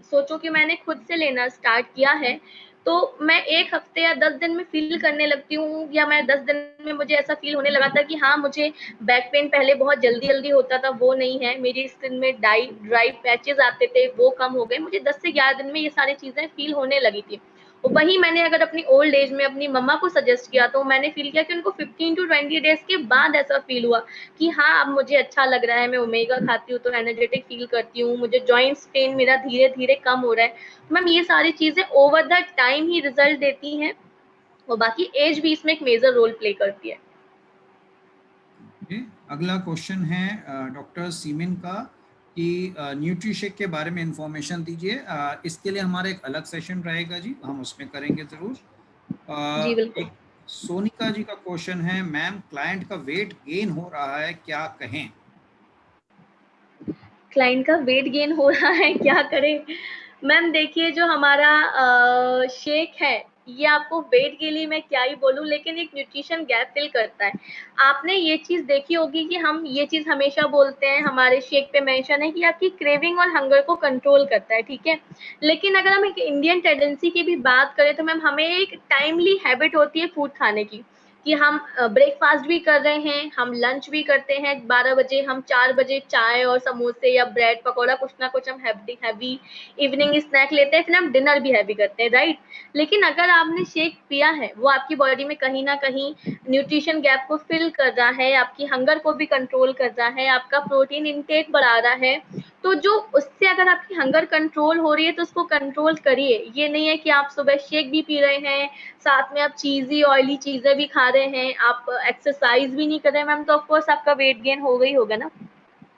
सोचो कि मैंने खुद से लेना स्टार्ट किया है तो मैं 1 हफ्ते या 10 दिन में फील करने लगती हूँ, या मैं 10 दिन में मुझे ऐसा फील होने लगा था कि हाँ, मुझे बैक पेन पहले बहुत जल्दी-जल्दी होता था, वो नहीं है। मेरी स्किन में ड्राई पैचेज़ आते थे, वो कम हो गए। मुझे 10 से 11 दिन में ये सारी चीज़ें फील होने लगी थी। वहीं मैंने अगर अपनी ओल्ड एज में अपनी मम्मा को सजेस्ट किया, तो मैंने फील किया कि उनको 15 टू 20 डेज़ के बाद ऐसा फील हुआ कि हाँ, अब मुझे अच्छा लग रहा है, मैं ओमेगा खाती हूँ तो एनर्जेटिक फील करती हूँ, मुझे जॉइंट्स पेन मेरा धीरे-धीरे कम हो रहा है। मैम ये सारी चीज़ें over the time he result देती हैं, और बाकी एज भी इसमें एक मेजर रोल प्ले करती है। अगला क्वेश्चन है डॉक्टर सीमेन का कि न्यूट्रीशेक के बारे में इंफॉर्मेशन दीजिए। इसके लिए हमारा एक अलग सेशन रहेगा जी, हम उसमें करेंगे जरूर। जी बिल्कुल। एक सोनिका जी का क्वेश्चन है, मैम क्लाइंट का वेट गेन हो रहा है, क्या कहें? क्लाइंट का वेट गेन हो रहा है, क्या करें? मैम देखिए, जो हमारा शेक है, ये आपको वेट के लिए मैं क्या ही बोलूँ, लेकिन एक न्यूट्रिशन गैप फिल करता है। आपने ये चीज़ देखी होगी कि हम ये चीज़ हमेशा बोलते हैं, हमारे शेक पे मेंशन है कि आपकी क्रेविंग और हंगर को कंट्रोल करता है, ठीक है? लेकिन अगर हम एक इंडियन टेंडेंसी की भी बात करें, तो मैम हमें एक टाइमली हैबिट होती है फूड खाने की, कि हम ब्रेकफास्ट भी कर रहे हैं, हम लंच भी करते हैं 12 बजे, हम 4 बजे चाय और समोसे या ब्रेड पकौड़ा कुछ ना कुछ हम हैवी इवनिंग स्नैक लेते हैं, फिर हम डिनर भी हैवी करते हैं, राइट? लेकिन अगर आपने शेक पिया है, वो आपकी बॉडी में कहीं ना कहीं न्यूट्रिशन गैप को फिल कर रहा है, आपकी हंगर को भी कंट्रोल कर रहा है, आपका प्रोटीन इनटेक बढ़ा रहा है, तो जो उससे अगर आपकी हंगर कंट्रोल हो रही है तो उसको कंट्रोल करिए। ये नहीं है कि आप सुबह शेक भी पी रहे हैं, साथ में आप चीज़ी ऑयली चीज़ें भी खा रहे हैं, आप एक्सरसाइज भी नहीं कर रहे हैं मैम, तो ऑफ कोर्स आपका वेट गेन हो गई होगा ना,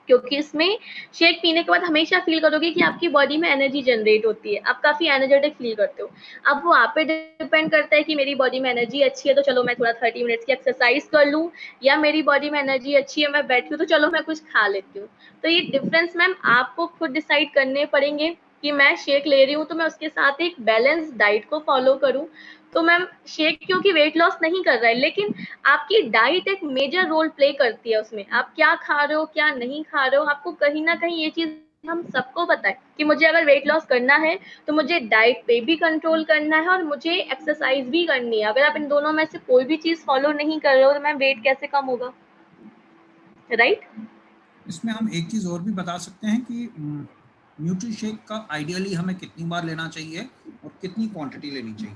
क्योंकि इसमें शेक पीने के बाद हमेशा फील करोगे कि आपकी बॉडी में एनर्जी जनरेट होती है, आप काफ़ी एनर्जेटिक फील करते हो। अब वो आप पे डिपेंड करता है कि मेरी बॉडी में एनर्जी अच्छी है तो चलो मैं थोड़ा 30 मिनट्स की एक्सरसाइज कर लूँ, या मेरी बॉडी में एनर्जी अच्छी है, मैं बैठी हूँ तो चलो मैं कुछ खा लेती हूँ। तो ये डिफरेंस मैम आपको खुद डिसाइड करने पड़ेंगे कि मैं शेक ले रही हूँ तो मैं उसके साथ एक बैलेंस डाइट को फॉलो करूँ। तो मैम शेक क्योंकि वेट लॉस नहीं कर रहा है, लेकिन आपकी डाइट एक मेजर रोल प्ले करती है उसमें, आप क्या खा रहे हो क्या नहीं खा रहे हो। आपको कहीं ना कहीं ये चीज हम सबको पता है कि मुझे अगर वेट लॉस करना है तो मुझे डाइट पे भी कंट्रोल करना है और मुझे एक्सरसाइज भी करनी है। अगर आप इन दोनों में से कोई भी चीज फॉलो नहीं कर रहे हो तो मैम वेट कैसे कम होगा, राइट? इसमें हम एक चीज और भी बता सकते हैं कि न्यूट्रीशेक का आइडियली हमें कितनी बार लेना चाहिए और कितनी क्वांटिटी लेनी चाहिए?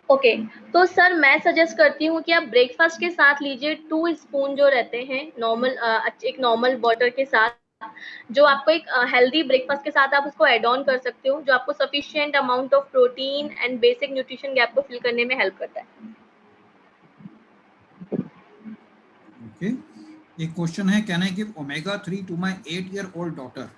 ओके, तो सर मैं सजेस्ट करती हूँ कि आप ब्रेकफास्ट के साथ लीजिए 2 स्पून जो रहते हैं नॉर्मल, एक नॉर्मल वाटर के साथ, जो आपको एक हेल्दी ब्रेकफास्ट के साथ आप उसको ऐड ऑन कर सकते हो, जो आपको sufficient amount of protein and basic nutrition gap को फिल करने में हेल्प करता है। ओके, एक क्वेश्चन है, can I give omega 3 to my 8-year-old daughter?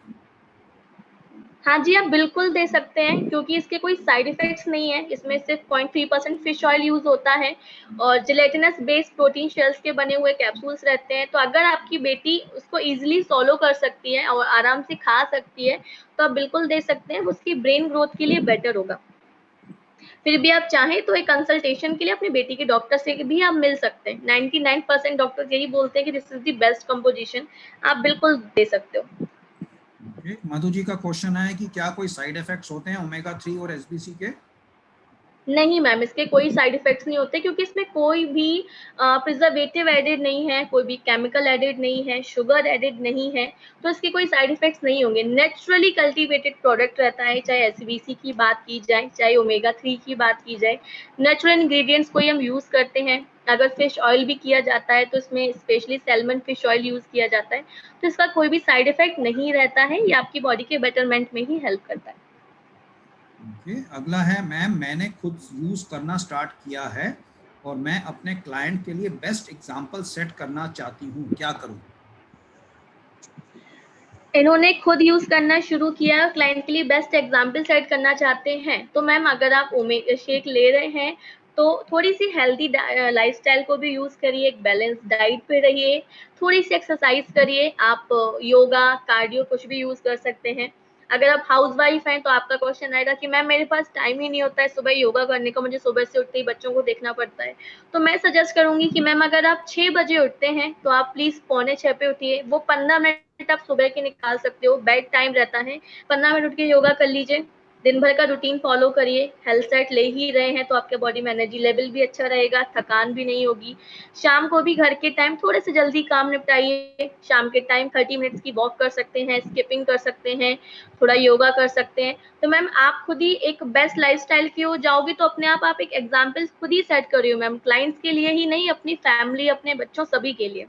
हाँ जी, आप बिल्कुल दे सकते हैं, क्योंकि इसके कोई साइड इफेक्ट्स नहीं है। इसमें सिर्फ 0.3% फिश ऑयल यूज होता है और जिलेटिनस बेस्ड प्रोटीन शेल्स के बने हुए कैप्सूल्स रहते हैं। तो अगर आपकी बेटी उसको इजीली सॉलो कर सकती है और आराम से खा सकती है तो आप बिल्कुल दे सकते हैं, उसकी ब्रेन ग्रोथ के लिए बेटर होगा। फिर भी आप चाहें तो एक कंसल्टेशन के लिए अपनी बेटी के डॉक्टर से भी आप मिल सकते हैं। 99% डॉक्टर्स यही बोलते हैं कि this is the best composition, आप बिल्कुल दे सकते हो। मधु जी का क्वेश्चन है कि क्या कोई साइड इफेक्ट्स होते हैं ओमेगा 3 और एसबीसी के? नहीं मैम, इसके कोई साइड इफेक्ट्स नहीं होते, क्योंकि इसमें कोई भी प्रिजर्वेटिव एडेड नहीं है, कोई भी केमिकल एडेड नहीं है, शुगर एडेड नहीं है, तो इसके कोई साइड इफेक्ट्स नहीं होंगे। नेचुरली कल्टीवेटेड प्रोडक्ट रहता है, चाहे एसबीसी की बात की जाए, चाहे ओमेगा 3 की बात की जाए, नेचुरल इंग्रेडिएंट्स को ही हम यूज करते हैं। अगर फिश ऑयल भी किया जाता है तो इसमें specially salmon fish oil use किया जाता है, तो इसका कोई भी साइड इफेक्ट नहीं रहता है, ये आपकी बॉडी के बेटरमेंट में ही हेल्प करता है। अगला है, मैम मैंने खुद यूज करना स्टार्ट किया है और मैं अपने क्लाइंट के लिए बेस्ट एग्जांपल सेट करना चाहती हूँ, क्या करूँ? इन्होंने खुद यूज करना शुरू किया है और क्लाइंट के लिए बेस्ट एग्जाम्पल सेट करना चाहते हैं, तो मैम अगर आप ओमेगा शेक ले रहे हैं तो थोड़ी सी हेल्दी लाइफस्टाइल को भी यूज करिए, एक बैलेंस डाइट पे रहिए, थोड़ी सी एक्सरसाइज करिए, आप योगा कार्डियो कुछ भी यूज कर सकते हैं। अगर आप हाउस वाइफ हैं तो आपका क्वेश्चन आएगा कि मैम मेरे पास टाइम ही नहीं होता है सुबह योगा करने का, मुझे सुबह से उठते ही बच्चों को देखना पड़ता है। तो मैं सजेस्ट करूंगी कि मैम अगर आप 6 बजे उठते हैं तो आप प्लीज 6:45 पे उठिए, वो 15 मिनट आप सुबह के निकाल सकते हो, बेड टाइम रहता है, 15 मिनट उठ के योगा कर लीजिए। दिन भर का रूटीन फॉलो करिए, हेल्थ सेट ले ही रहे हैं तो आपके बॉडी में एनर्जी लेवल भी अच्छा रहेगा, थकान भी नहीं होगी। शाम को भी घर के टाइम थोड़े से जल्दी काम निपटाइए, शाम के टाइम 30 मिनट्स की वॉक कर सकते हैं, स्किपिंग कर सकते हैं, थोड़ा योगा कर सकते हैं। तो मैम आप खुद ही एक बेस्ट लाइफस्टाइल की ओर जाओगे तो अपने आप एक एग्जाम्पल खुद ही सेट कर रही हो मैम, क्लाइंट्स के लिए ही नहीं, अपनी फैमिली, अपने बच्चों, सभी के लिए।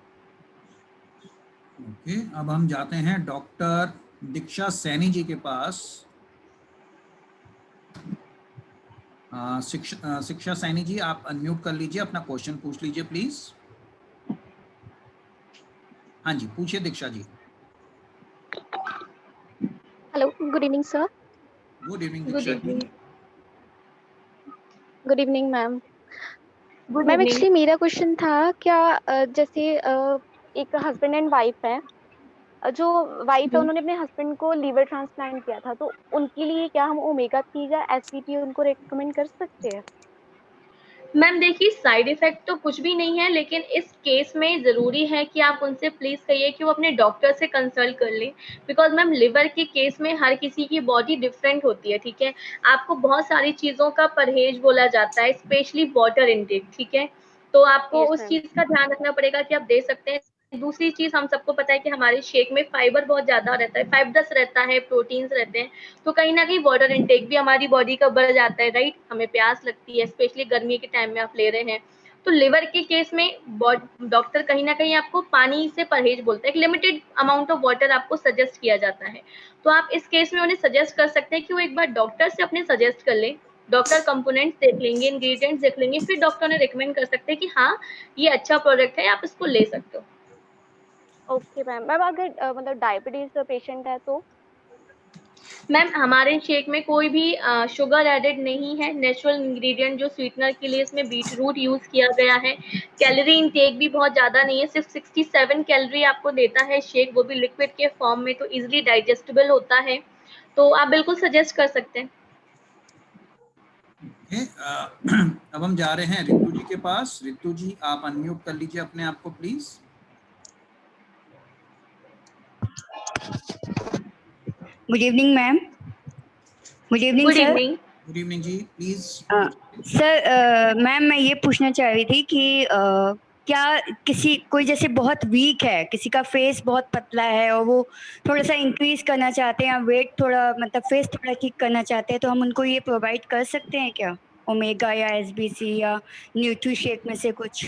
ओके, अब हम जाते हैं डॉक्टर दीक्षा सैनी जी के पास। शिक्षा सैनी जी, आप अनम्यूट कर लीजिए, अपना क्वेश्चन पूछ लीजिए प्लीज। हाँ जी, पूछिए Diksha ji. Hello, good evening sir. Good evening good Diksha ji. Evening. Good evening ma'am. Good ma'am evening. Actually मेरा क्वेश्चन था, क्या जैसे एक हस्बैंड एंड वाइफ है, जो वाइफ है उन्होंने अपने हस्बैंड को लीवर ट्रांसप्लांट किया था, तो उनके लिए क्या हम ओमेगा 3 या एसपीपी उनको रेकमेंड कर सकते हैं? मैम देखिए, साइड इफेक्ट तो कुछ भी नहीं है, लेकिन इस केस में ज़रूरी है कि आप उनसे प्लीज़ कहिए कि वो अपने डॉक्टर से कंसल्ट कर लें, बिकॉज़ मैम लिवर के केस में हर किसी की बॉडी डिफरेंट होती है, ठीक है? आपको बहुत सारी चीज़ों का परहेज़ बोला जाता है, स्पेशली वाटर इनटेक, ठीक है? तो आपको यस उस मैम। चीज़ का ध्यान रखना पड़ेगा कि आप दे सकते हैं। दूसरी चीज़, हम सबको पता है कि हमारे शेक में फाइबर बहुत ज़्यादा रहता है, फाइब्रस रहता है, प्रोटीन्स रहते हैं, तो कहीं न कहीं वाटर इनटेक भी हमारी बॉडी का बढ़ जाता है, राइट? हमें प्यास लगती है, स्पेशली गर्मी के टाइम में आप ले रहे हैं। तो लिवर के केस में डॉक्टर कहीं न कहीं आपको पानी से परहेज़ बोलते हैं, एक लिमिटेड अमाउंट ऑफ वाटर आपको सजेस्ट किया जाता है। तो आप इस केस में उन्हें सजेस्ट कर सकते हैं कि वो एक बार डॉक्टर से अपने सजेस्ट कर लें, डॉक्टर कंपोनेंट्स देख लेंगे, इंग्रीडिएंट्स देख लेंगे, फिर डॉक्टर उन्हें रिकमेंड कर सकते हैं कि हाँ, ये अच्छा प्रोडक्ट है, आप इसको ले सकते हो। Okay ma'am. मैम अगर मतलब डायबिटीज पेशेंट है तो? मैम हमारे शेक में कोई भी शुगर एडेड नहीं है, नेचुरल इंग्रेडिएंट जो स्वीटनर के लिए इसमें बीट रूट यूज़ किया गया है। कैलोरी इनटेक भी बहुत ज़्यादा नहीं है, सिर्फ 67 कैलोरी आपको देता है शेक, वो भी लिक्विड के फॉर्म में, तो इजीली डाइजेस्टेबल होता है, तो आप बिल्कुल सजेस्ट कर सकते हैं। ओके, अब हम जा रहे हैं रितु जी के पास। रितु जी, आप अनम्यूट कर लीजिए अपने आप को please. Good evening ma'am. Good evening good sir. Evening. Good evening जी, प्लीज। सर मैम मैं ये पूछना चाह रही थी कि क्या कोई जैसे बहुत वीक है, किसी का फेस बहुत पतला है और वो थोड़ा सा इंक्रीज करना चाहते हैं या वेट थोड़ा मतलब फेस थोड़ा ठीक करना चाहते हैं, तो हम उनको ये प्रोवाइड कर सकते हैं क्या, ओमेगा या एसबीसी या न्यूट्री शेक में से कुछ?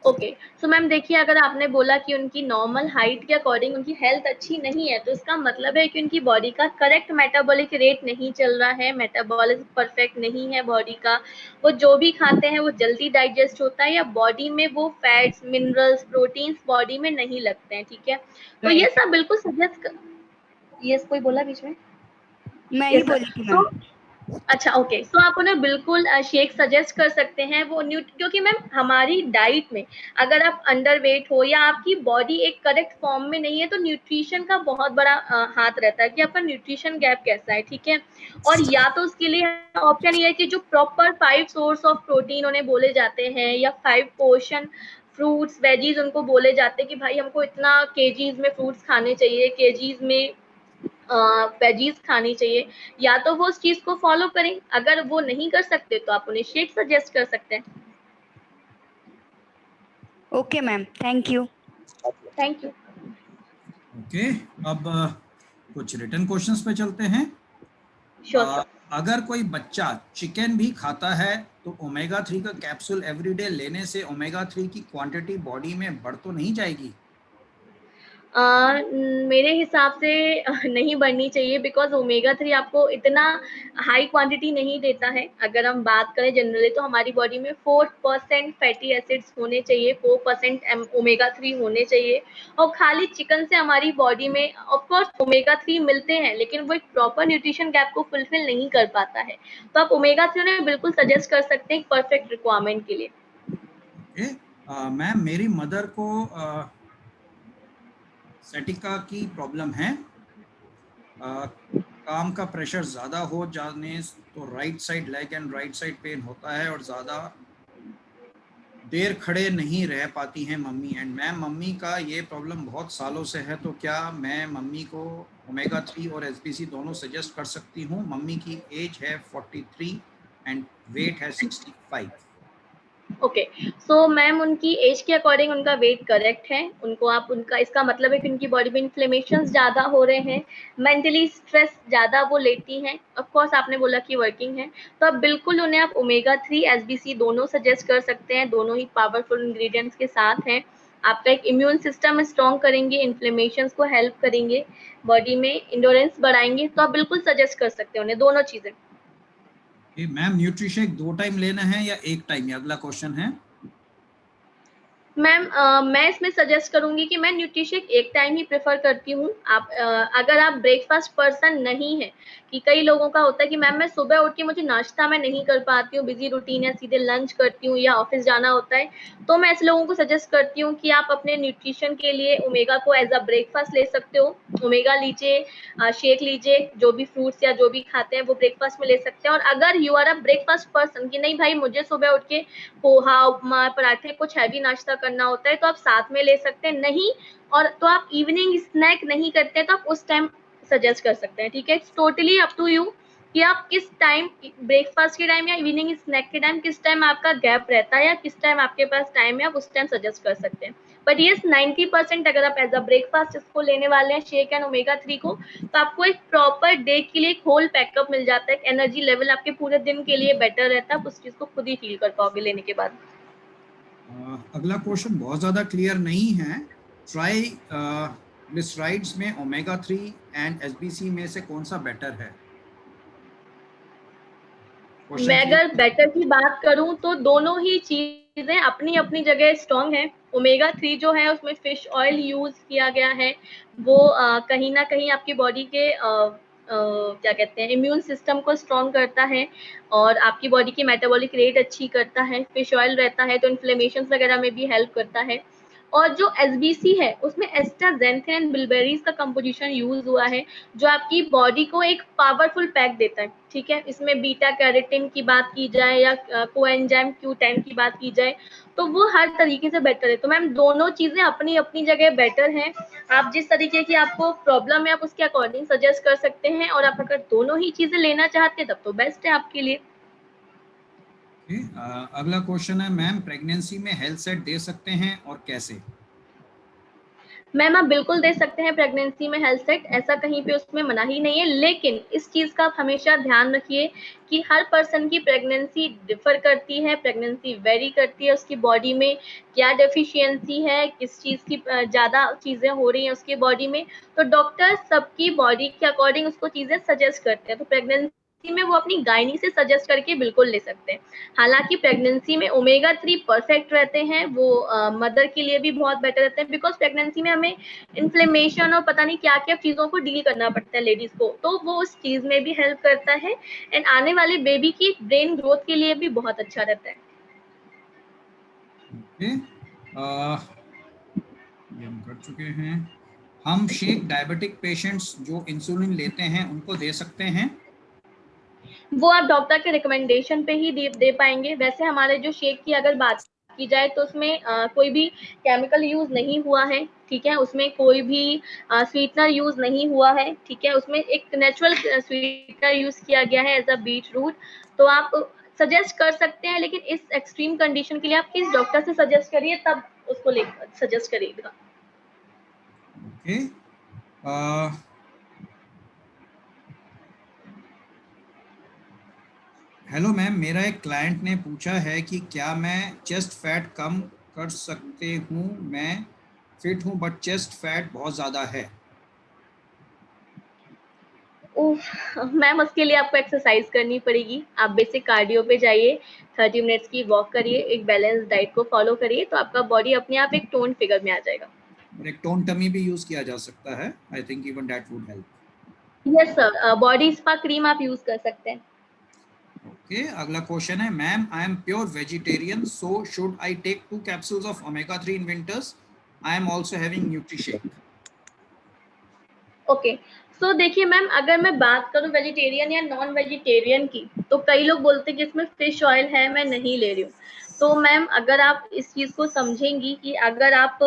ओके, सो मैम देखिए, अगर आपने बोला कि उनकी नॉर्मल हाइट के अकॉर्डिंग उनकी हेल्थ अच्छी नहीं है, तो इसका मतलब है कि उनकी बॉडी का करेक्ट मेटाबॉलिक रेट नहीं चल रहा है, मेटाबॉलिज्म परफेक्ट नहीं है बॉडी का। वो जो भी खाते हैं वो जल्दी डाइजेस्ट होता है, या बॉडी में वो फैट्स, मिनरल्स, प्रोटीन्स बॉडी में नहीं लगते हैं, ठीक है? तो ये राइट, सब बिल्कुल सजेस्ट। यस, कोई बोला बीच में? मैं ही यस सर। बोली थी तो मैम। अच्छा, ओके, सो आप उन्हें बिल्कुल शेक सजेस्ट कर सकते हैं, वो क्योंकि मैम हमारी डाइट में अगर आप अंडरवेट हो या आपकी बॉडी एक करेक्ट फॉर्म में नहीं है, तो न्यूट्रिशन का बहुत बड़ा हाथ रहता है कि आपका न्यूट्रिशन गैप कैसा है, ठीक है? और या तो उसके लिए ऑप्शन ये है कि जो प्रॉपर 5 सोर्स ऑफ प्रोटीन उन्हें बोले जाते हैं, या 5 पोर्शन फ्रूट्स वेजीज उनको बोले जाते हैं कि भाई हमको इतना केजीज में फ्रूट्स खाने चाहिए, केजीज में वेजीज खानी चाहिए, या तो वो उस चीज को फॉलो करें। अगर वो नहीं कर सकते तो आप उन्हें शेक सजेस्ट कर सकते हैं। Okay ma'am, thank you. Thank you. Okay, अब कुछ रिटर्न क्वेश्चंस पे चलते हैं। Sure sure. अगर कोई बच्चा चिकन भी खाता है तो ओमेगा 3 का कैप्सूल एवरीडे लेने से ओमेगा 3 की क्वांटिटी बॉडी में बढ़ तो नहीं जाएगी? मेरे हिसाब से नहीं बढ़नी चाहिए, बिकॉज ओमेगा 3 आपको इतना हाई क्वांटिटी नहीं देता है। अगर हम बात करें जनरली, तो हमारी बॉडी में 4% फैटी एसिड्स होने चाहिए, 4% ओमेगा 3 होने चाहिए, और खाली चिकन से हमारी बॉडी में ऑफकोर्स ओमेगा 3 मिलते हैं, लेकिन वो एक प्रॉपर न्यूट्रिशन गैप को फुलफिल नहीं कर पाता है। तो आप ओमेगा 3 उन्हें बिल्कुल सजेस्ट कर सकते हैं परफेक्ट रिक्वायरमेंट के लिए। ओके, मैम मेरी मदर को सेटिका की प्रॉब्लम है। काम का प्रेशर ज़्यादा हो जाने तो right side leg and right side pain होता है और ज़्यादा देर खड़े नहीं रह पाती हैं मम्मी। एंड मैम मम्मी का ये प्रॉब्लम बहुत सालों से है, तो क्या मैं मम्मी को ओमेगा 3 और एसबीसी दोनों सजेस्ट कर सकती हूँ। मम्मी की एज है 43 एंड वेट है 65। ओके, सो मैम उनकी एज के अकॉर्डिंग उनका वेट करेक्ट है। उनको आप उनका इसका मतलब है कि उनकी बॉडी में इन्फ्लेमेशन ज़्यादा हो रहे हैं, मेंटली स्ट्रेस ज़्यादा वो लेती हैं। ऑफ कोर्स आपने बोला कि वर्किंग है, तो आप बिल्कुल उन्हें आप ओमेगा 3 एसबीसी दोनों सजेस्ट कर सकते हैं। दोनों ही पावरफुल इंग्रेडिएंट्स के साथ हैं। आपका एक इम्यून सिस्टम स्ट्रॉन्ग करेंगे, इन्फ्लेमेशन को हेल्प करेंगे, बॉडी में इंडोरेंस बढ़ाएंगे, तो आप बिल्कुल सजेस्ट कर सकते हैं उन्हें दोनों चीज़ें। मैम न्यूट्रिशेक 2 टाइम लेना है या 1 टाइम, ये अगला क्वेश्चन है। मैम मैं इसमें सजेस्ट करूंगी कि मैं न्यूट्रिशेक एक टाइम ही प्रेफर करती हूँ। आप अगर आप ब्रेकफास्ट पर्सन नहीं है, कि कई लोगों का होता है कि मैम मैं सुबह उठ के मुझे नाश्ता मैं नहीं कर पाती हूँ, बिजी रूटीन है, सीधे लंच करती हूँ या ऑफिस जाना होता है, तो मैं ऐसे लोगों को सजेस्ट करती हूँ कि आप अपने न्यूट्रिशन के लिए ओमेगा को एज अ ब्रेकफास्ट ले सकते हो। ओमेगा लीजिए, शेक लीजिए, जो भी फ्रूट्स या जो भी खाते हैं वो ब्रेकफास्ट में ले सकते हैं। और अगर you are a breakfast person कि नहीं भाई मुझे सुबह उठ के पोहा, उपमा, पराठे कुछ हैवी नाश्ता करना होता है, तो आप साथ में ले सकते हैं। नहीं और तो आप इवनिंग स्नैक नहीं करते तो आप उस टाइम सजेस्ट कर सकते हैं। ठीक है, it's totally up to you कि आप किस टाइम, ब्रेकफास्ट के टाइम या इवनिंग स्नैक के टाइम, किस टाइम आपका गैप रहता है या किस टाइम आपके पास टाइम है, आप उस टाइम सजेस्ट कर सकते हैं। बट येस 90% अगर आप एज अ ब्रेकफास्ट इसको लेने वाले हैं शेक एंड ओमेगा 3 को, तो आपको एक प्रॉपर डे के लिए एक होल पैकअप मिल जाता है। एनर्जी लेवल आपके पूरे दिन के लिए बेटर रहता है, आप उस चीज को खुद ही फील कर पाओगे लेने के बाद। अगला क्वेश्चन बहुत ज़्यादा क्लियर नहीं है। ट्राइग्लिसराइड्स में ओमेगा 3 एंड एसबीसी में से कौन सा बेटर है? मैं अगर बेटर की बात करूं तो दोनों ही चीजें अपनी अपनी जगह स्ट्रॉन्ग है। ओमेगा 3 जो है उसमें फिश ऑयल यूज किया गया है, वो कहीं ना कहीं आपकी बॉडी के क्या कहते हैं इम्यून सिस्टम को स्ट्रॉन्ग करता है और आपकी बॉडी की मेटाबॉलिक रेट अच्छी करता है। फिश ऑयल रहता है तो इन्फ्लेमेशन वगैरह में भी हेल्प करता है। और जो एसबीसी है उसमें एस्टाजेंथिन एंड बिलबेरीज का कंपोजिशन यूज हुआ है, जो आपकी बॉडी को एक पावरफुल पैक देता है। ठीक है, इसमें बीटा कैरोटीन की बात की जाए या कोएंजाइम Q10 की बात की जाए, तो वो हर तरीके से बेटर है। तो मैम दोनों चीजें अपनी अपनी जगह बेटर हैं। आप जिस तरीके की आपको प्रॉब्लम है आप उसके अकॉर्डिंग सजेस्ट कर सकते हैं, और आप अगर दोनों ही चीजें लेना चाहते हैं तब तो बेस्ट है आपके लिए। अगला क्वेश्चन है मैम, प्रेगनेंसी में हेल्थ सेट दे सकते हैं और कैसे? मैम आप बिल्कुल दे सकते हैं प्रेगनेंसी में हेल्थ सेट, ऐसा कहीं पे उसमें मना ही नहीं है। लेकिन इस चीज का आप हमेशा ध्यान रखिए कि हर पर्सन की प्रेगनेंसी डिफर करती है, प्रेगनेंसी वेरी करती है, उसकी बॉडी में क्या डेफिशिएंसी है, किस चीज की ज्यादा चीजें हो रही हैं उसकी बॉडी में, तो डॉक्टर सबकी बॉडी के अकॉर्डिंग उसको चीजें सजेस्ट करते हैं। तो प्रेगनेंसी में वो अपनी गायनी से सजेस्ट करके बिल्कुल ले सकते हैं। हालांकि प्रेगनेंसी में ओमेगा 3 परफेक्ट रहते हैं, वो मदर के लिए भी बहुत बेटर रहते हैं, बिकॉज प्रेगनेंसी में हमें इन्फ्लेमेशन और पता नहीं क्या क्या चीजों को डील करना पड़ता है लेडीज को, तो वो उस चीज में भी हेल्प करता है। एंड आने वाले बेबी की ब्रेन ग्रोथ के लिए भी बहुत अच्छा रहता है। ये हम कर चुके हैं। हम शेक डायबिटिक पेशेंट्स जो इंसुलिन लेते हैं उनको दे सकते हैं? वो आप डॉक्टर के रिकमेंडेशन पे ही दे पाएंगे। वैसे हमारे जो शेक की अगर बात की जाए तो उसमें कोई भी केमिकल यूज नहीं हुआ है। ठीक है, उसमें कोई भी स्वीटनर यूज नहीं हुआ है। ठीक है, उसमें एक नेचुरल स्वीटनर यूज किया गया है एज अ बीट रूट। तो आप सजेस्ट कर सकते हैं, लेकिन इस एक्सट्रीम कंडीशन के लिए आप किस डॉक्टर से सजेस्ट करिए तब उसको सजेस्ट करिएगा। ओके, हेलो मैम, मेरा एक क्लाइंट ने पूछा है कि क्या मैं चेस्ट फैट कम कर सकते हूँ? मैं फिट हूँ बट चेस्ट फैट बहुत ज़्यादा है। मैम उसके लिए आपको एक्सरसाइज करनी पड़ेगी। आप बेसिक कार्डियो पे जाइए, 30 मिनट्स की वॉक करिए, एक बैलेंस डाइट को फॉलो करिए, तो आपका बॉडी अपने आप एक टोन फिगर में आ जाएगा। और एक टोन टमी भी यूज किया जा सकता है, I think even that would help. Yes sir, body spa cream आप यूज कर सकते हैं। ओके, अगला क्वेश्चन है ma'am, I am pure vegetarian, so should I take 2 capsules of omega 3 in winters? I am also having Nutrishake. Okay, so देखिए मैम, अगर मैं बात करूं वेजिटेरियन या नॉन वेजिटेरियन की, तो कई लोग बोलते हैं कि इसमें फिश ऑयल है, मैं नहीं ले रही हूँ। तो मैम अगर आप इस चीज को समझेंगी कि अगर आप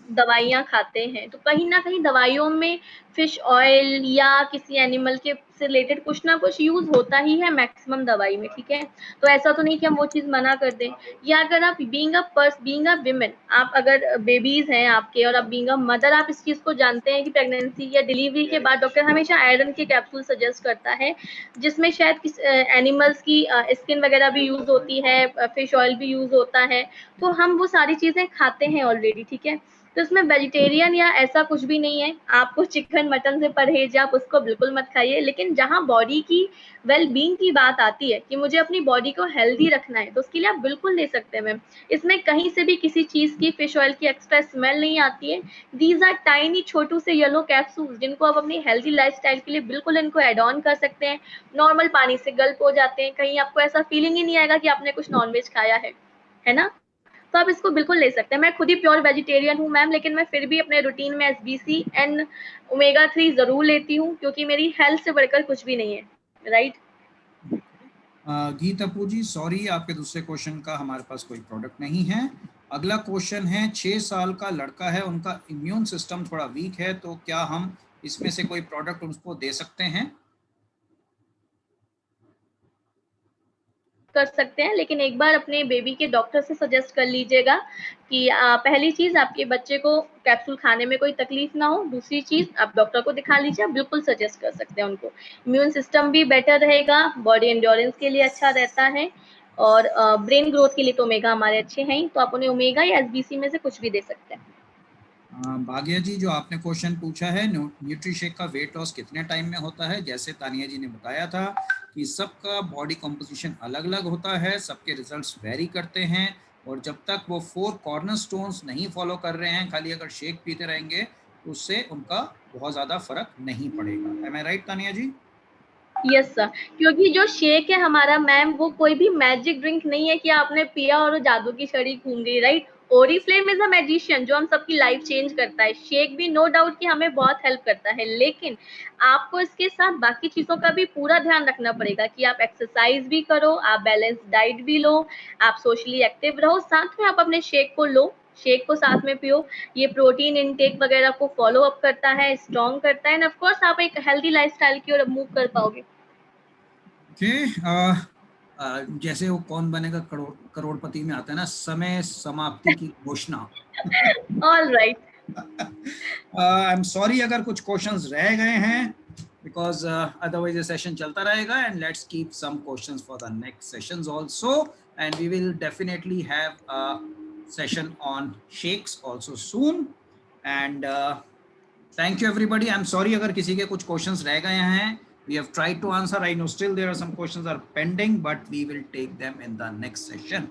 दवाइयाँ खाते हैं, तो कहीं न कहीं दवाइयों में फिश ऑयल या किसी एनिमल के से रिलेटेड कुछ ना कुछ यूज़ होता ही है मैक्सिमम दवाई में, ठीक है? तो ऐसा तो नहीं कि हम वो चीज़ मना कर दें। या अगर आप बीइंग अ वुमन, आप अगर बेबीज़ हैं आपके और आप बीइंग अ मदर, आप इस चीज़ को जानते हैं कि प्रेगनेंसी या डिलीवरी के बाद डॉक्टर हमेशा आयरन के कैप्सूल सजेस्ट करता है, जिसमें शायद एनिमल्स की स्किन वगैरह भी यूज़ होती है, फिश ऑयल भी यूज़ होता है, तो हम वो सारी चीज़ें खाते हैं ऑलरेडी, ठीक है? तो इसमें वेजिटेरियन या ऐसा कुछ भी नहीं है, आपको चिकन मटन से परहेज है, आप उसको बिल्कुल मत खाइए। लेकिन जहाँ बॉडी की वेल बीइंग की बात आती है कि मुझे अपनी बॉडी को हेल्दी रखना है, तो उसके लिए आप बिल्कुल ले सकते हैं मैम। इसमें कहीं से भी किसी चीज़ की फिश ऑयल की एक्स्ट्रा स्मेल नहीं आती है। दीज आर टाइनी छोटू से येलो कैप्सूल्स, जिनको आप अपनी हेल्दी लाइफस्टाइल के लिए बिल्कुल इनको ऐड ऑन कर सकते हैं। नॉर्मल पानी से गल्प हो जाते हैं, कहीं आपको ऐसा फीलिंग ही नहीं आएगा कि आपने कुछ नॉनवेज खाया है ना? तो आप इसको बिल्कुल ले सकते हैं। मैं खुद ही प्योर वेजिटेरियन हूँ मैम, लेकिन मैं फिर भी अपने रूटीन में एसबीसी एंड ओमेगा 3 ज़रूर लेती हूँ, क्योंकि मेरी हेल्थ से बढ़कर कुछ भी नहीं है, राइट? गीत अपू जी, सॉरी आपके दूसरे क्वेश्चन का हमारे पास कोई प्रोडक्ट नहीं है। अगला क्वेश्चन है, 6 साल का लड़का है, उनका इम्यून सिस्टम थोड़ा वीक है, तो क्या हम इसमें से कोई प्रोडक्ट उसको दे सकते हैं? कर सकते हैं, लेकिन एक बार अपने बेबी के डॉक्टर से सजेस्ट कर लीजिएगा कि पहली चीज़, आपके बच्चे को कैप्सूल खाने में कोई तकलीफ ना हो। दूसरी चीज़, आप डॉक्टर को दिखा लीजिए, आप बिल्कुल सजेस्ट कर सकते हैं उनको। इम्यून सिस्टम भी बेटर रहेगा, बॉडी एंड्योरेंस के लिए अच्छा रहता है, और ब्रेन ग्रोथ के लिए तो ओमेगा हमारे अच्छे हैं ही, तो आप उन्हें ओमेगा या एसबीसी में से कुछ भी दे सकते हैं। भाग्या जी, जो आपने क्वेश्चन पूछा है, न्यूट्रीशेक का वेट लॉस कितने टाइम में होता है, जैसे तानिया जी ने बताया था कि सबका बॉडी कंपोजिशन अलग अलग होता है, सबके रिजल्ट्स वेरी करते हैं, और जब तक वो 4 कॉर्नरस्टोन्स नहीं फॉलो कर रहे हैं, खाली अगर शेक पीते रहेंगे, तो उससे उनका बहुत ज़्यादा फर्क नहीं पड़ेगा। एम आई राइट तानिया जी? यस सर, क्योंकि जो शेक है हमारा मैम, वो कोई भी मैजिक ड्रिंक नहीं है कि आपने पिया और वो जादू की छड़ी घूम गई, right? Oriflame is a magician जो हम सबकी लाइफ चेंज करता है। शेक भी नो डाउट कि हमें बहुत हेल्प करता है, लेकिन आपको इसके साथ बाकी चीजों का भी पूरा ध्यान रखना पड़ेगा कि आप एक्सरसाइज भी करो, आप बैलेंस डाइट भी लो, आप सोशली एक्टिव रहो, साथ में आप अपने शेक को लो, शेक को साथ में पियो। ये प्रोटीन इनटेक वगैरह को फॉलो अप करता है, स्ट्रॉन्ग करता है, एंड ऑफ कोर्स आप एक हेल्दी लाइफस्टाइल की ओर मूव कर पाओगे। जैसे वो कौन बनेगा करोड़पति में आता है ना, समय समाप्ति की घोषणा। All right. I am sorry अगर कुछ क्वेश्चंस रह गए हैं, because otherwise the session chalta rahega, and let's keep some questions for the next sessions also, and we will definitely have a session on shakes also soon, and thank you everybody. I'm sorry agar kisi ke kuch questions reh gaye hain, we have tried to answer. I know still there are some questions are pending, but we will take them in the next session.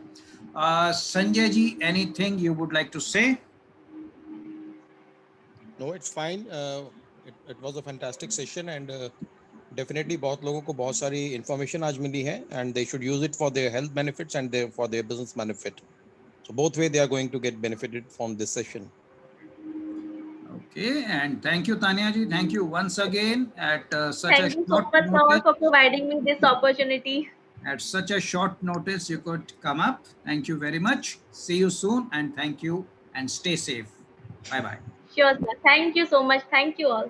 Sanjay ji, anything you would like to say? No, it's fine. It was a fantastic session, and definitely बहुत लोगों को बहुत सारी information आज मिली है, and they should use it for their health benefits and for their business benefit. So both way they are going to get benefited from this session. Okay, and thank you Tanya ji, thank you once again at such Thank a you so short much notice. for providing me this opportunity. At such a short notice you could come up. Thank you very much. See you soon, and thank you, and stay safe. Bye bye. Sure sir, thank you so much, thank you all.